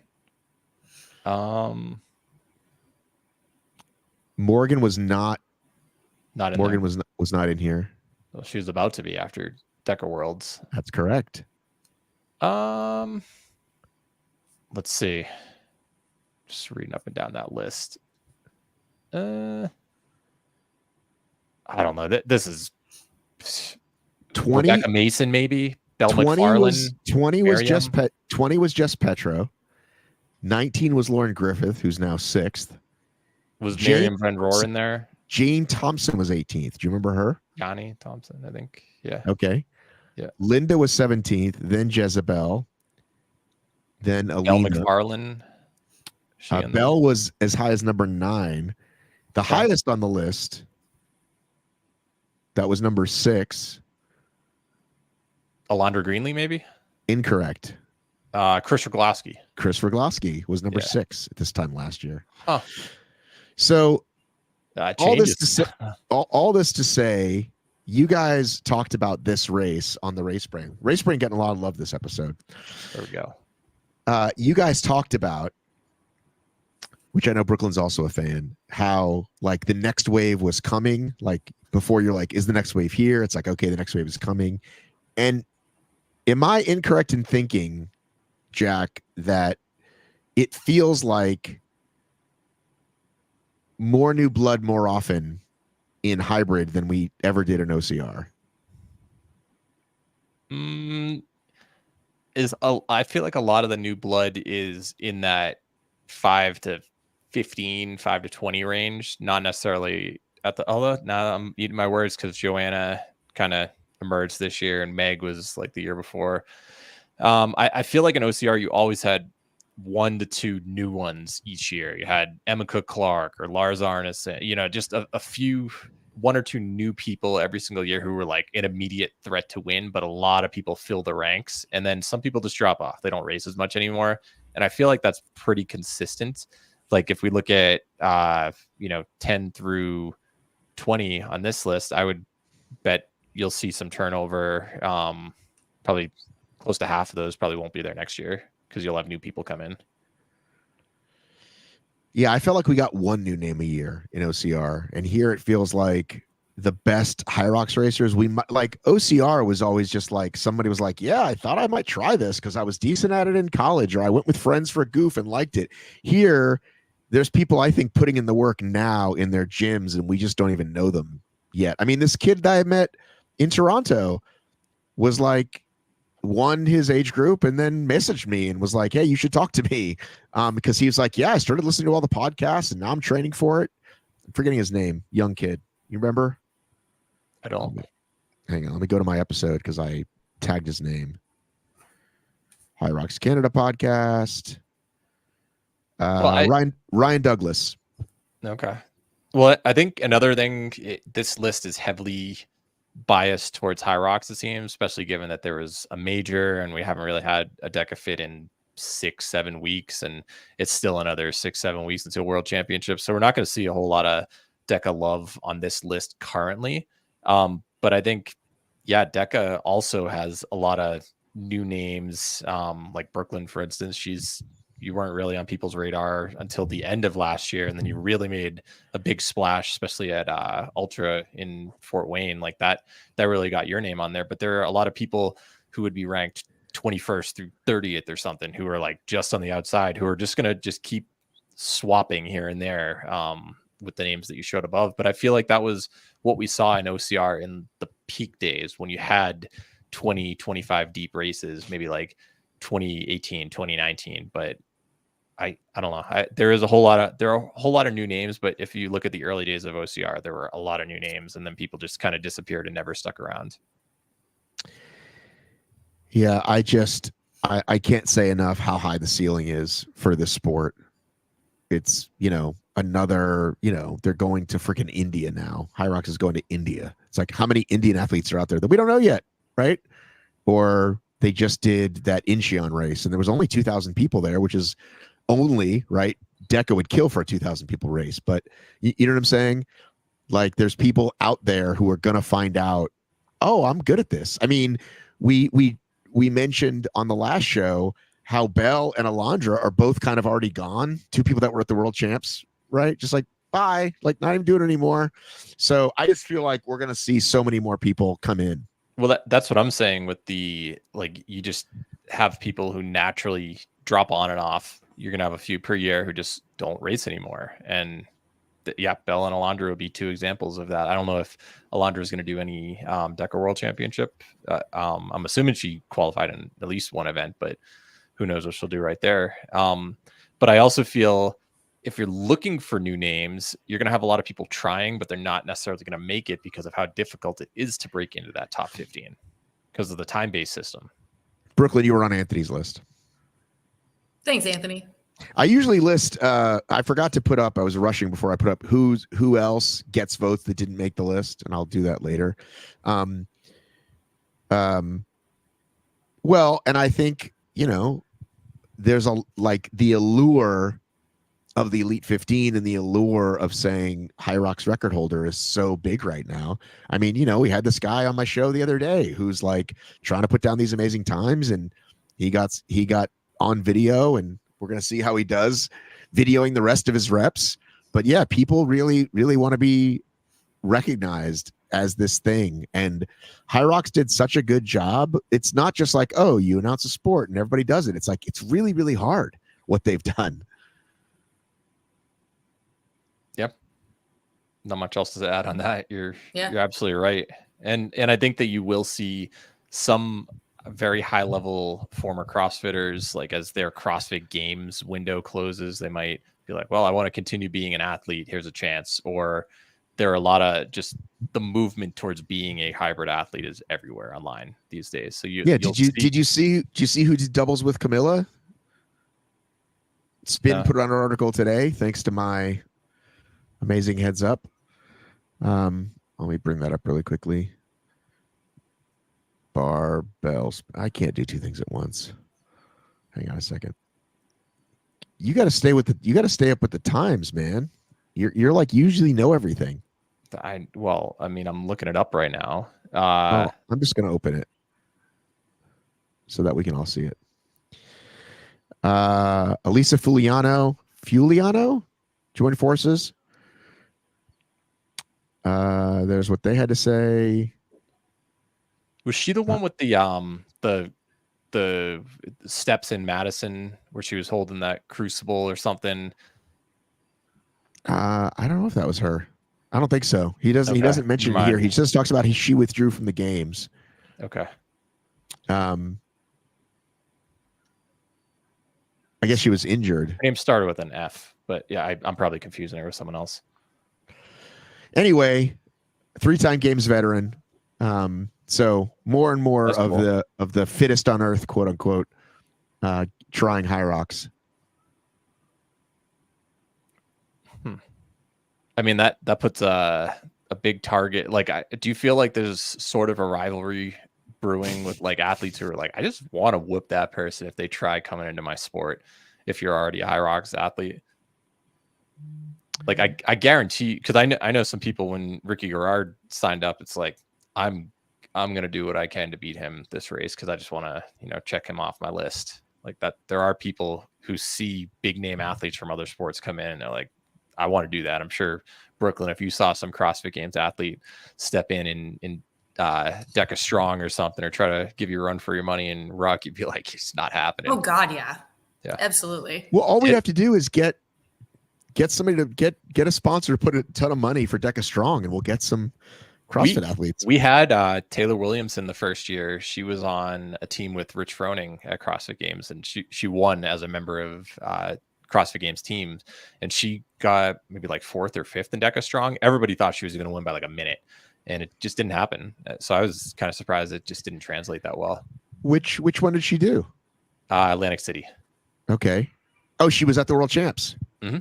Morgan was not Not in Morgan there. was not in here. Well, she was about to be after DEKA Worlds. That's correct. Let's see. Just reading up and down that list. I don't know. This is 20 Rebecca Mason, maybe. Belle 20 McFarlane. was 20 was Miriam. just 20 was just Petro. 19 was Lauren Griffith, who's now 6th. Was Jane- Miriam Van Roor in there? Jane Thompson was 18th. Do you remember her? Yanni Thompson, I think. Yeah. Okay. Yeah. Linda was 17th, then Jezebel, then Belle Alina. McFarlane. She in there? Belle was as high as number 9. The Okay. highest on the list, that was number 6. Alondra Greenlee, maybe? Incorrect. Chris Rogowski. Chris Rogowski was number Yeah. 6 at this time last year. Huh. So all this Changes. to say, all this to say, you guys talked about this race on the Race Brain. Race Brain getting a lot of love this episode. There we go. You guys talked about, which I know Brooklyn's also a fan, how like the next wave was coming. Like before you're like, is the next wave here? It's like, okay, the next wave is coming. And am I incorrect in thinking, Jack, that it feels like more new blood more often in hybrid than we ever did in OCR? I feel like a lot of the new blood is in that 5 to 15, 5 to 20 range, not necessarily at the, although now I'm eating my words because Joanna kind of emerged this year and Meg was like the year before. I feel like in OCR, you always had 1 to 2 new ones each year. You had Emma Cook Clark or Lars Arneson, just a few, 1 or 2 new people every single year who were like an immediate threat to win, but a lot of people fill the ranks. And then some people just drop off. They don't race as much anymore. And I feel like that's pretty consistent. Like if we look at, 10 through 20 on this list, I would bet you'll see some turnover. Probably close to half of those probably won't be there next year because you'll have new people come in. Yeah, I felt like we got 1 new name a year in OCR, and here it feels like the best HYROX racers. We might, like OCR was always just like somebody was like, yeah, I thought I might try this because I was decent at it in college, or I went with friends for a goof and liked it. Here, there's people I think putting in the work now in their gyms, and we just don't even know them yet. I mean, this kid that I met in Toronto was like, won his age group and then messaged me and was like, hey, you should talk to me, because he was like, yeah, I started listening to all the podcasts and now I'm training for it. I'm forgetting his name. Young kid. You remember? I don't. Hang on, let me go to my episode because I tagged his name. HYROX Canada podcast. Ryan Douglas. Okay. Well, I think another thing, this list is heavily biased towards HYROX, it seems, especially given that there was a major and we haven't really had a DEKA FIT in 6-7 weeks, and it's still another 6-7 weeks until World Championships. So we're not going to see a whole lot of DEKA love on this list currently. But I think, yeah, DEKA also has a lot of new names, like Brooklyn, for instance. You weren't really on people's radar until the end of last year, and then you really made a big splash, especially at Ultra in Fort Wayne. Like that really got your name on there. But there are a lot of people who would be ranked 21st through 30th or something who are like just on the outside, who are just going to just keep swapping here and there with the names that you showed above. But I feel like that was what we saw in OCR in the peak days when you had 20, 25 deep races, maybe like 2018, 2019. But I don't know. There are a whole lot of new names, but if you look at the early days of OCR, there were a lot of new names, and then people just kind of disappeared and never stuck around. Yeah, I can't say enough how high the ceiling is for this sport. It's, another, they're going to freaking India now. HYROX is going to India. It's like, how many Indian athletes are out there that we don't know yet, right? Or they just did that Incheon race, and there was only 2,000 people there, which is only, right, DEKA would kill for a 2,000 people race. But you know what I'm saying? Like, there's people out there who are going to find out, oh, I'm good at this. I mean, we mentioned on the last show how Belle and Alondra are both kind of already gone. 2 people that were at the World Champs, right? Just like bye, like not even doing it anymore. So I just feel like we're gonna see so many more people come in. Well, that's what I'm saying with the, like, you just have people who naturally drop on and off. You're going to have a few per year who just don't race anymore. And yeah, Bell and Alondra would be two examples of that. I don't know if Alondra is going to do any DEKA World Championship. I'm assuming she qualified in at least one event, but who knows what she'll do right there. But I also feel if you're looking for new names, you're going to have a lot of people trying, but they're not necessarily going to make it because of how difficult it is to break into that top 15 because of the time-based system. Brooklyn, you were on Anthony's list. Thanks, Anthony. I usually list, I forgot to put up, I was rushing before I put up who else gets votes that didn't make the list, and I'll do that later. Well, and I think, you know, there's like the allure of the Elite 15 and the allure of saying HYROX record holder is so big right now. I mean, you know, we had this guy on my show the other day who's like trying to put down these amazing times, and he got on video, and we're going to see how he does videoing the rest of his reps. But yeah, people really, really want to be recognized as this thing. And HYROX did such a good job. It's not just like, oh, you announce a sport and everybody does it. It's like, it's really, really hard what they've done. Yep. Not much else to add on that. You're absolutely right. And I think that you will see some very high level former CrossFitters, like as their CrossFit Games window closes, they might be like, well, I want to continue being an athlete. Here's a chance. Or there are a lot of just the movement towards being a hybrid athlete is everywhere online these days. So did you see who did doubles with Camila? Spin put on an article today, thanks to my amazing heads up. Let me bring that up really quickly. Barbells. I can't do two things at once. Hang on a second. You got to stay up with the times, man. You're like usually know everything. I mean, I'm looking it up right now. I'm just going to open it so that we can all see it. Elisa Fuliano joined forces. There's what they had to say. Was she the one with the steps in Madison where she was holding that crucible or something? I don't know if that was her. I don't think so. He doesn't mention it here. He just talks about she withdrew from the games. Okay. I guess she was injured. Her name started with an F, but yeah, I'm probably confusing her with someone else. Anyway, 3-time games veteran. So more and more of the fittest on earth, quote unquote, trying HYROX. I mean, that puts a big target. Like, do you feel like there's sort of a rivalry brewing with like athletes who are like, I just want to whoop that person if they try coming into my sport, if you're already a HYROX athlete? Like, I guarantee, because I know some people when Ricky Garrard signed up, it's like, I'm going to do what I can to beat him this race because I just want to, check him off my list. Like that, there are people who see big name athletes from other sports come in and they're like, I want to do that. I'm sure, Brooklyn, if you saw some CrossFit Games athlete step in DEKA Strong or something, or try to give you a run for your money in Ruck, you'd be like, it's not happening. Oh God, yeah, absolutely. Well, all we have to do is get somebody to get a sponsor to put a ton of money for DEKA Strong, and we'll get some CrossFit athletes. We had Taylor Williamson the first year. She was on a team with Rich Froning at CrossFit Games, and she won as a member of CrossFit Games teams, and she got maybe like 4th or 5th in DEKA Strong. Everybody thought she was going to win by like a minute, and it just didn't happen. So I was kind of surprised it just didn't translate that well. Which one did she do? Atlantic City. Okay. Oh, she was at the World Champs. Mm-hmm.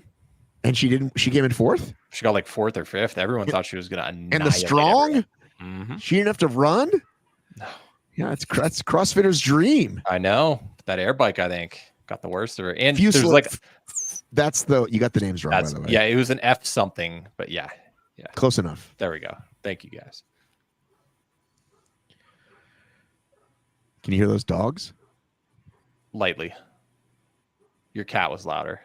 And she came in 4th? She got like 4th or 5th. Everyone thought she was going to annihilate. And the Strong? Mm-hmm. She didn't have to run? No. Yeah, that's CrossFitter's dream. I know. That air bike, I think, got the worst of her. And there's like... you got the names wrong, by the way. Yeah, it was an F something, but yeah. Close enough. There we go. Thank you, guys. Can you hear those dogs? Lightly. Your cat was louder.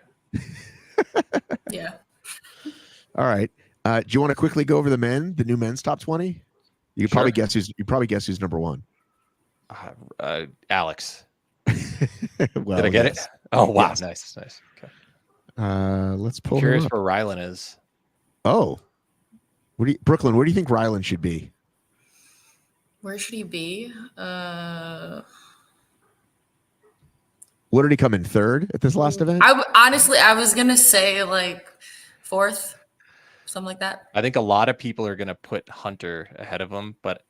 Yeah. All right. Do you want to quickly go over the new men's top 20? You Sure. probably guess who's number one. Alex. Well, Did I get yes. it? Oh wow, Yes. nice. Okay. Let's pull him Curious up. where Rylan is. Oh, Brooklyn? Where do you think Rylan should be? Where should he be? What did he come in third at this last event? Honestly, I was gonna say like fourth, something like that. I think a lot of people are gonna put Hunter ahead of him, but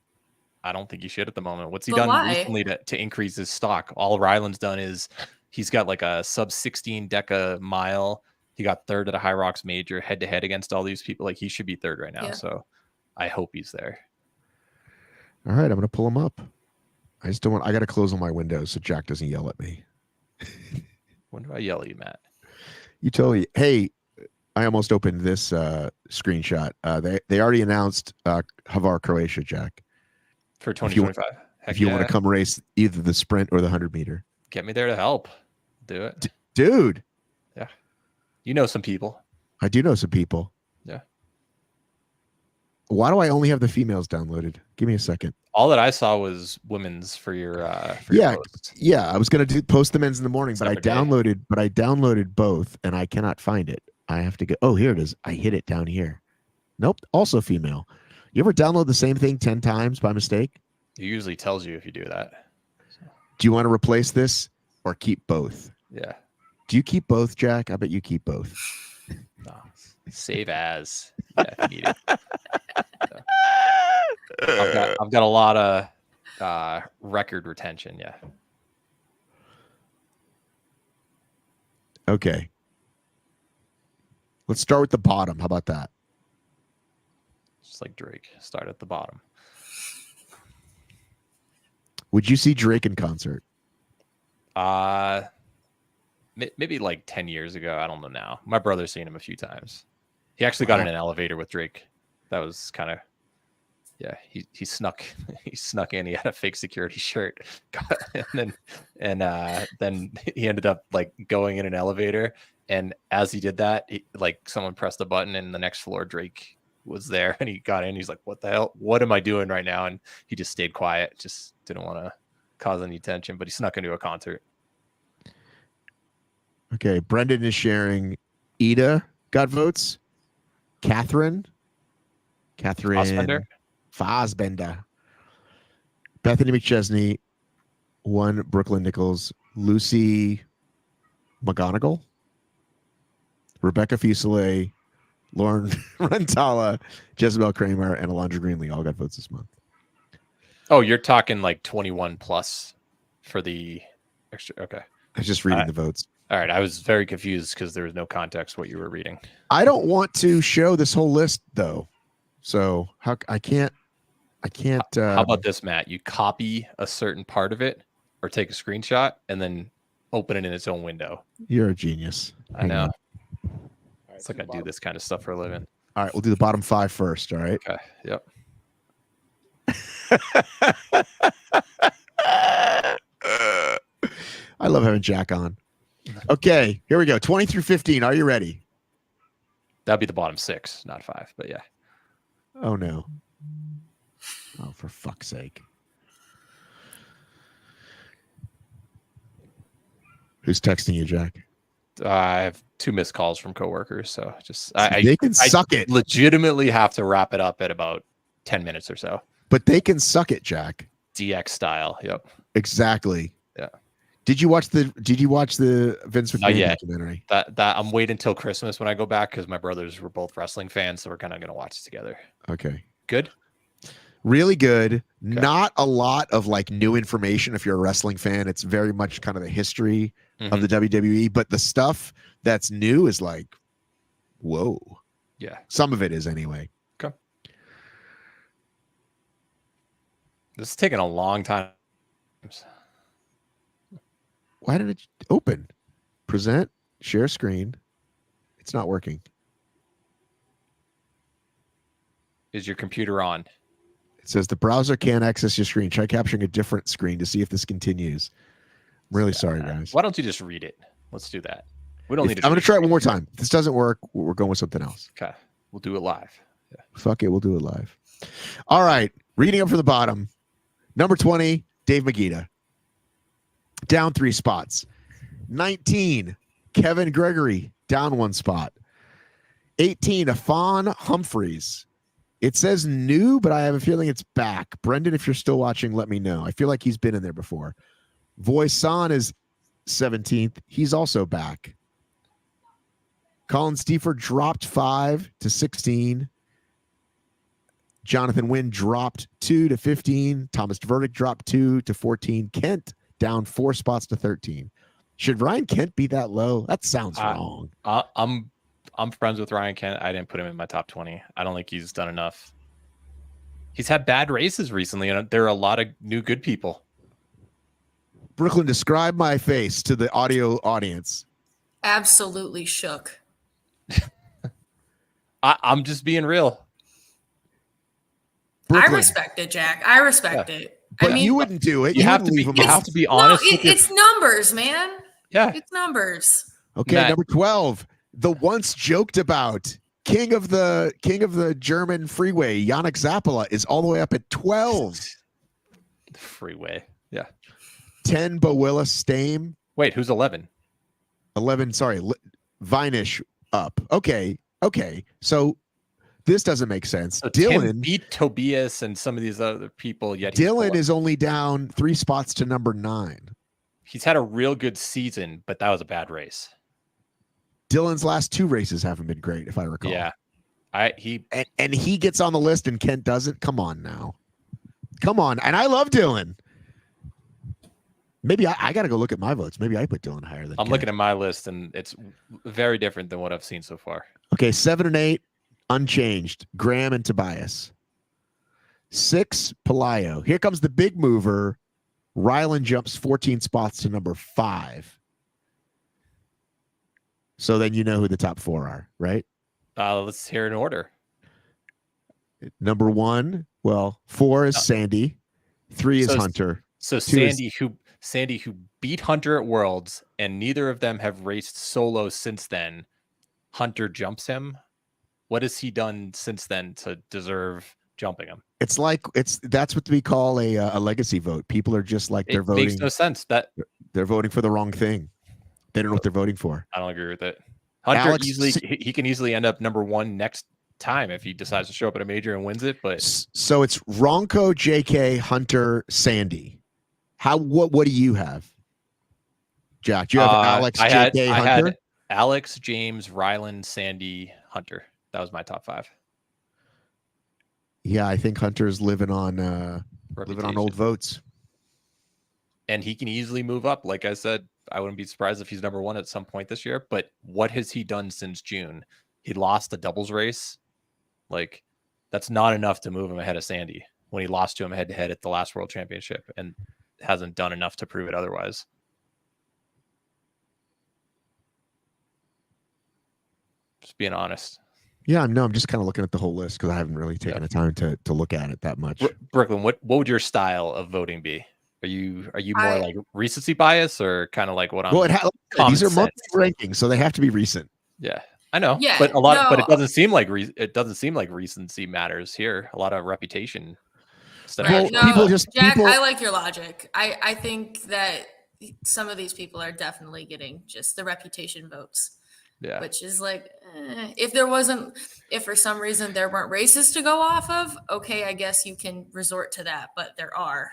I don't think he should at the moment. What's he But done why? recently to increase his stock? All Ryland's done is he's got like a sub 16 DEKA mile. He got third at a HYROX major head to head against all these people. Like he should be third right now. Yeah. So I hope he's there. All right, I'm gonna pull him up. I just don't want. I got to close all my windows so Jack doesn't yell at me. When do I yell at you, Matt? You told me. Hey, I almost opened this screenshot. They already announced HYRO Croatia, Jack. For 2025. If you want to come race either the sprint or the 100-meter, get me there to help. Do it. Dude. Yeah. You know some people. I do know some people. Yeah. Why do I only have the females downloaded? Give me a second. All that I saw was women's for your post. Yeah. I was gonna post the men's in the morning, but I Separate day. downloaded both and I cannot find it. I have to go. Oh, here it is. I hit it down here. Nope. Also female. You ever download the same thing 10 times by mistake? It usually tells you if you do that. Do you want to replace this or keep both? Yeah. Do you keep both, Jack? I bet you keep both. No. Save as. Yeah, if you need it. So, I've got a lot of record retention. Yeah. Okay. Let's start with the bottom. How about that? Just like Drake. Start at the bottom. Would you see Drake in concert? Maybe like 10 years ago. I don't know now. My brother's seen him a few times. He actually got in an elevator with Drake. That was kind of, yeah. He snuck in. He had a fake security shirt, and then he ended up like going in an elevator. And as he did that, like someone pressed a button, and the next floor Drake was there, and he got in. He's like, "What the hell? What am I doing right now?" And he just stayed quiet. Just didn't want to cause any tension. But he snuck into a concert. Okay, Brendan is sharing. Ida got votes. Catherine Fassbender. Bethany McChesney, one Brooklyn Nichols, Lucy McGonigal, Rebecca Fuselier, Lauren Rentala, Jezebel Kramer, and Alondra Greenlee all got votes this month. Oh, you're talking like 21 plus for the extra. Okay. I was just reading the votes. All right. I was very confused because there was no context what you were reading. I don't want to show this whole list though. So I can't. How about this, Matt? You copy a certain part of it or take a screenshot and then open it in its own window. You're a genius. I know. It's like I do this kind of stuff for a living. All right. We'll do the bottom 5 first. All right. Okay. Yep. I love having Jack on. Okay, here we go. 20 through 15. Are you ready? That'd be the bottom 6, not 5, but yeah. Oh, no. Oh, for fuck's sake. Who's texting you, Jack? I have 2 missed calls from coworkers, so just they can suck it. Legitimately have to wrap it up at about 10 minutes or so. But they can suck it, Jack. DX style. Yep. Exactly. Yeah. Did you watch the Vince McMahon documentary? That I'm waiting until Christmas when I go back because my brothers were both wrestling fans, so we're kind of going to watch it together. Okay. Good. Really good. Okay. Not a lot of like new information if you're a wrestling fan. It's very much kind of the history of the WWE, but the stuff that's new is like, whoa. Yeah. Some of it is anyway. Okay. This is taking a long time. Why did it open? Present, share screen. It's not working. Is your computer on? It says the browser can't access your screen. Try capturing a different screen to see if this continues. I'm really sorry, guys. Why don't you just read it? Let's do that. We don't need to. I'm going to try it one more time. If this doesn't work, we're going with something else. Okay. We'll do it live. Fuck it, we'll do it live. All right, reading up from the bottom. Number 20, Dave Magida. Down 3 spots. 19, Kevin Gregory, down 1 spot. 18, Afan Humphreys. It says new, but I have a feeling it's back. Brendan, if you're still watching, let me know. I feel like he's been in there before. Voisan is 17th. He's also back. Colin Stiefer dropped 5 to 16. Jonathan Wynn dropped 2 to 15. Thomas Verdict dropped 2 to 14. Kent down 4 spots to 13. Should Ryan Kent be that low? That sounds wrong. I'm friends with Ryan Kent. I didn't put him in my top 20. I don't think he's done enough. He's had bad races recently, and there are a lot of new good people. Brooklyn, describe my face to the audio audience. Absolutely shook. I'm just being real. Brooklyn, I respect it, Jack. I respect it. but I mean, you wouldn't do it. You have wouldn't to leave be. him You out. have to be no, honest. with your- it's numbers, man. Yeah. It's numbers. Okay, Matt. number 12, the once joked about king of the German freeway, Yannick Zappala, is all the way up at 12. The freeway. Yeah. 10, Bowilla Stame. Wait, who's 11? 11, sorry, Vinish up. Okay. So this doesn't make sense. So Tim Dylan beat Tobias and some of these other people. Yet he's Dylan 11th. is only down 3 spots to number 9. He's had a real good season, but that was a bad race. Dylan's last 2 races haven't been great, if I recall. Yeah. And he gets on the list and Kent doesn't. Come on now. Come on. And I love Dylan. Maybe I got to go look at my votes. Maybe I put Dylan higher than I'm Kent. looking at my list, and it's very different than what I've seen so far. Okay, 7 and 8, unchanged. Graham and Tobias. 6, Pelayo. Here comes the big mover. Ryland jumps 14 spots to number 5. So then you know who the top 4 are, right? Let's hear it in order. Number 1, 4 is Sandy. 3 is So- Hunter. So 2 is- Sandy, who beat Hunter at Worlds, and neither of them have raced solo since then. Hunter jumps him. What has he done since then to deserve jumping him? It's like that's what we call a legacy vote. People are just like they're It voting. makes no sense. That They're voting for the wrong thing. They don't know what they're voting for. I don't agree with it. Hunter Alex, he can easily end up number 1 next time if he decides to show up at a major and wins it. But So it's Ronco, JK, Hunter, Sandy. What do you have, Jack? Do you have Alex, JK, I Hunter? had Alex, James, Ryland, Sandy, Hunter. That was my top 5. Yeah, I think Hunter's living on old votes. And he can easily move up. Like I said, I wouldn't be surprised if he's number 1 at some point this year. But what has he done since June? He lost the doubles race. Like, that's not enough to move him ahead of Sandy when he lost to him head to head at the last World Championship and hasn't done enough to prove it otherwise. Just being honest. Yeah, no, I'm just kind of looking at the whole list because I haven't really taken the time to look at it that much. Brooklyn, what would your style of voting be? Are you more like recency bias or kind of like what I'm? Well, these are sense. monthly rankings, so they have to be recent. Yeah, I know. Yeah, but but it doesn't seem like recency matters here. A lot of reputation stuff. Right. Well, people just- Jack, people- I like your logic. I think that some of these people are definitely getting just the reputation votes. Yeah. Which is like, if for some reason there weren't races to go off of, okay, I guess you can resort to that, but there are,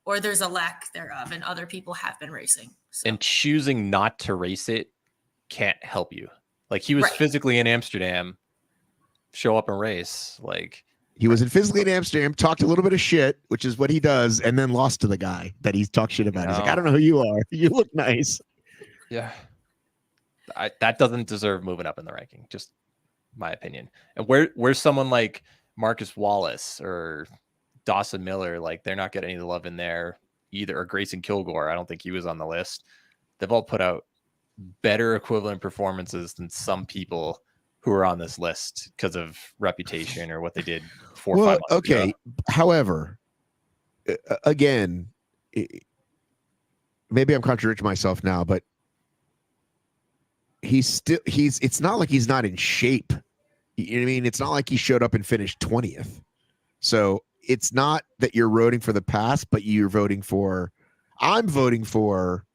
or there's a lack thereof, and other people have been racing. So. And choosing not to race it can't help you. Like, he was Right. physically in Amsterdam, show up and race. Like, He was physically in Amsterdam, talked a little bit of shit, which is what he does, and then lost to the guy that he talked shit about. He's like, No. I don't know who you are. You look nice. yeah, that doesn't deserve moving up in the ranking. Just my opinion. And where's someone like Marcus Wallace or Dawson Miller? Like, they're not getting any love in there either. Or Grayson Kilgore. I don't think he was on the list. They've all put out better equivalent performances than some people who are on this list because of reputation or what they did 4 or 5 months okay. ago. However, again, maybe I'm contradicting myself now, but it's not like he's not in shape. You know what I mean? It's not like he showed up and finished 20th. So it's not that you're voting for the past, but you're voting for. I'm voting for.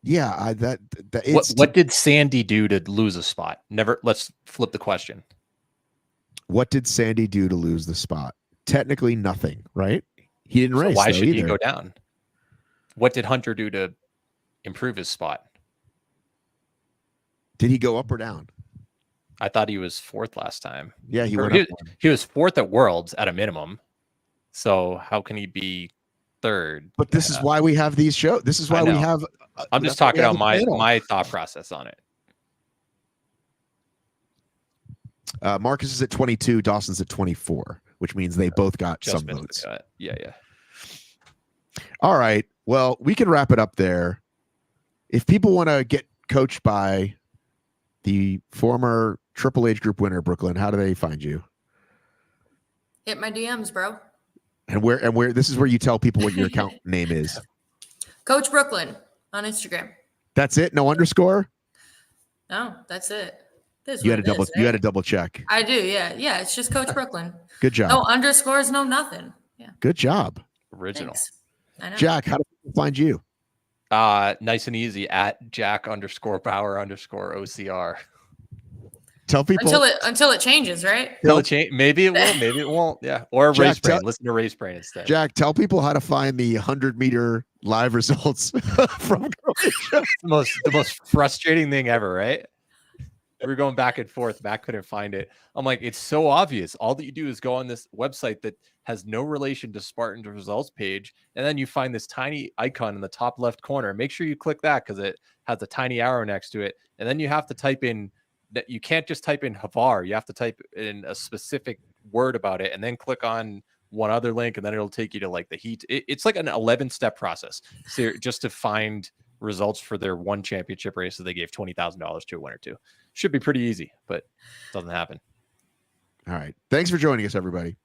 Yeah, What did Sandy do to lose a spot? Never. Let's flip the question. What did Sandy do to lose the spot? Technically, nothing. Right? He didn't race. Why should either. he go down? What did Hunter do to improve his spot? Did he go up or down? I thought he was 4th last time. Yeah, he Or went up. he was 4th at Worlds at a minimum. So how can he be 3rd? But this is why we have these shows. This is why we have. I'm just talking about my thought process on it. Marcus is at 22. Dawson's at 24, which means they both got some votes. Yeah. All right. Well, we can wrap it up there. If people want to get coached by the former Triple H Group winner, Brooklyn, how do they find you? Hit my DMs, bro. And where this is where you tell people what your account name is. Coach Brooklyn on Instagram. That's it? No underscore? No, that's it. You had to double check. I do, yeah. Yeah, it's just Coach Brooklyn. Good job. No underscores, no nothing. Yeah. Good job. Original. Thanks. I know. Jack, how do people find you? Nice and easy at Jack_Bauer_OCR. Tell people until it changes, right? Maybe it will, maybe it won't. Yeah. Or Jack, Race Brain. Listen to Race Brain instead. Jack, tell people how to find the 100-meter live results from Croatia. the most frustrating thing ever, right? We were going back and forth. Matt couldn't find it. I'm like, it's so obvious. All that you do is go on this website that has no relation to Spartan's results page, and then you find this tiny icon in the top left corner. Make sure you click that because it has a tiny arrow next to it. And then you have to type in that. You can't just type in Havar. You have to type in a specific word about it, and then click on one other link, and then it'll take you to like the heat. It's like an 11-step process. So just to find results for their one championship race that they gave $20,000 to a winner to. Should be pretty easy, but it doesn't happen. All right. Thanks for joining us, everybody.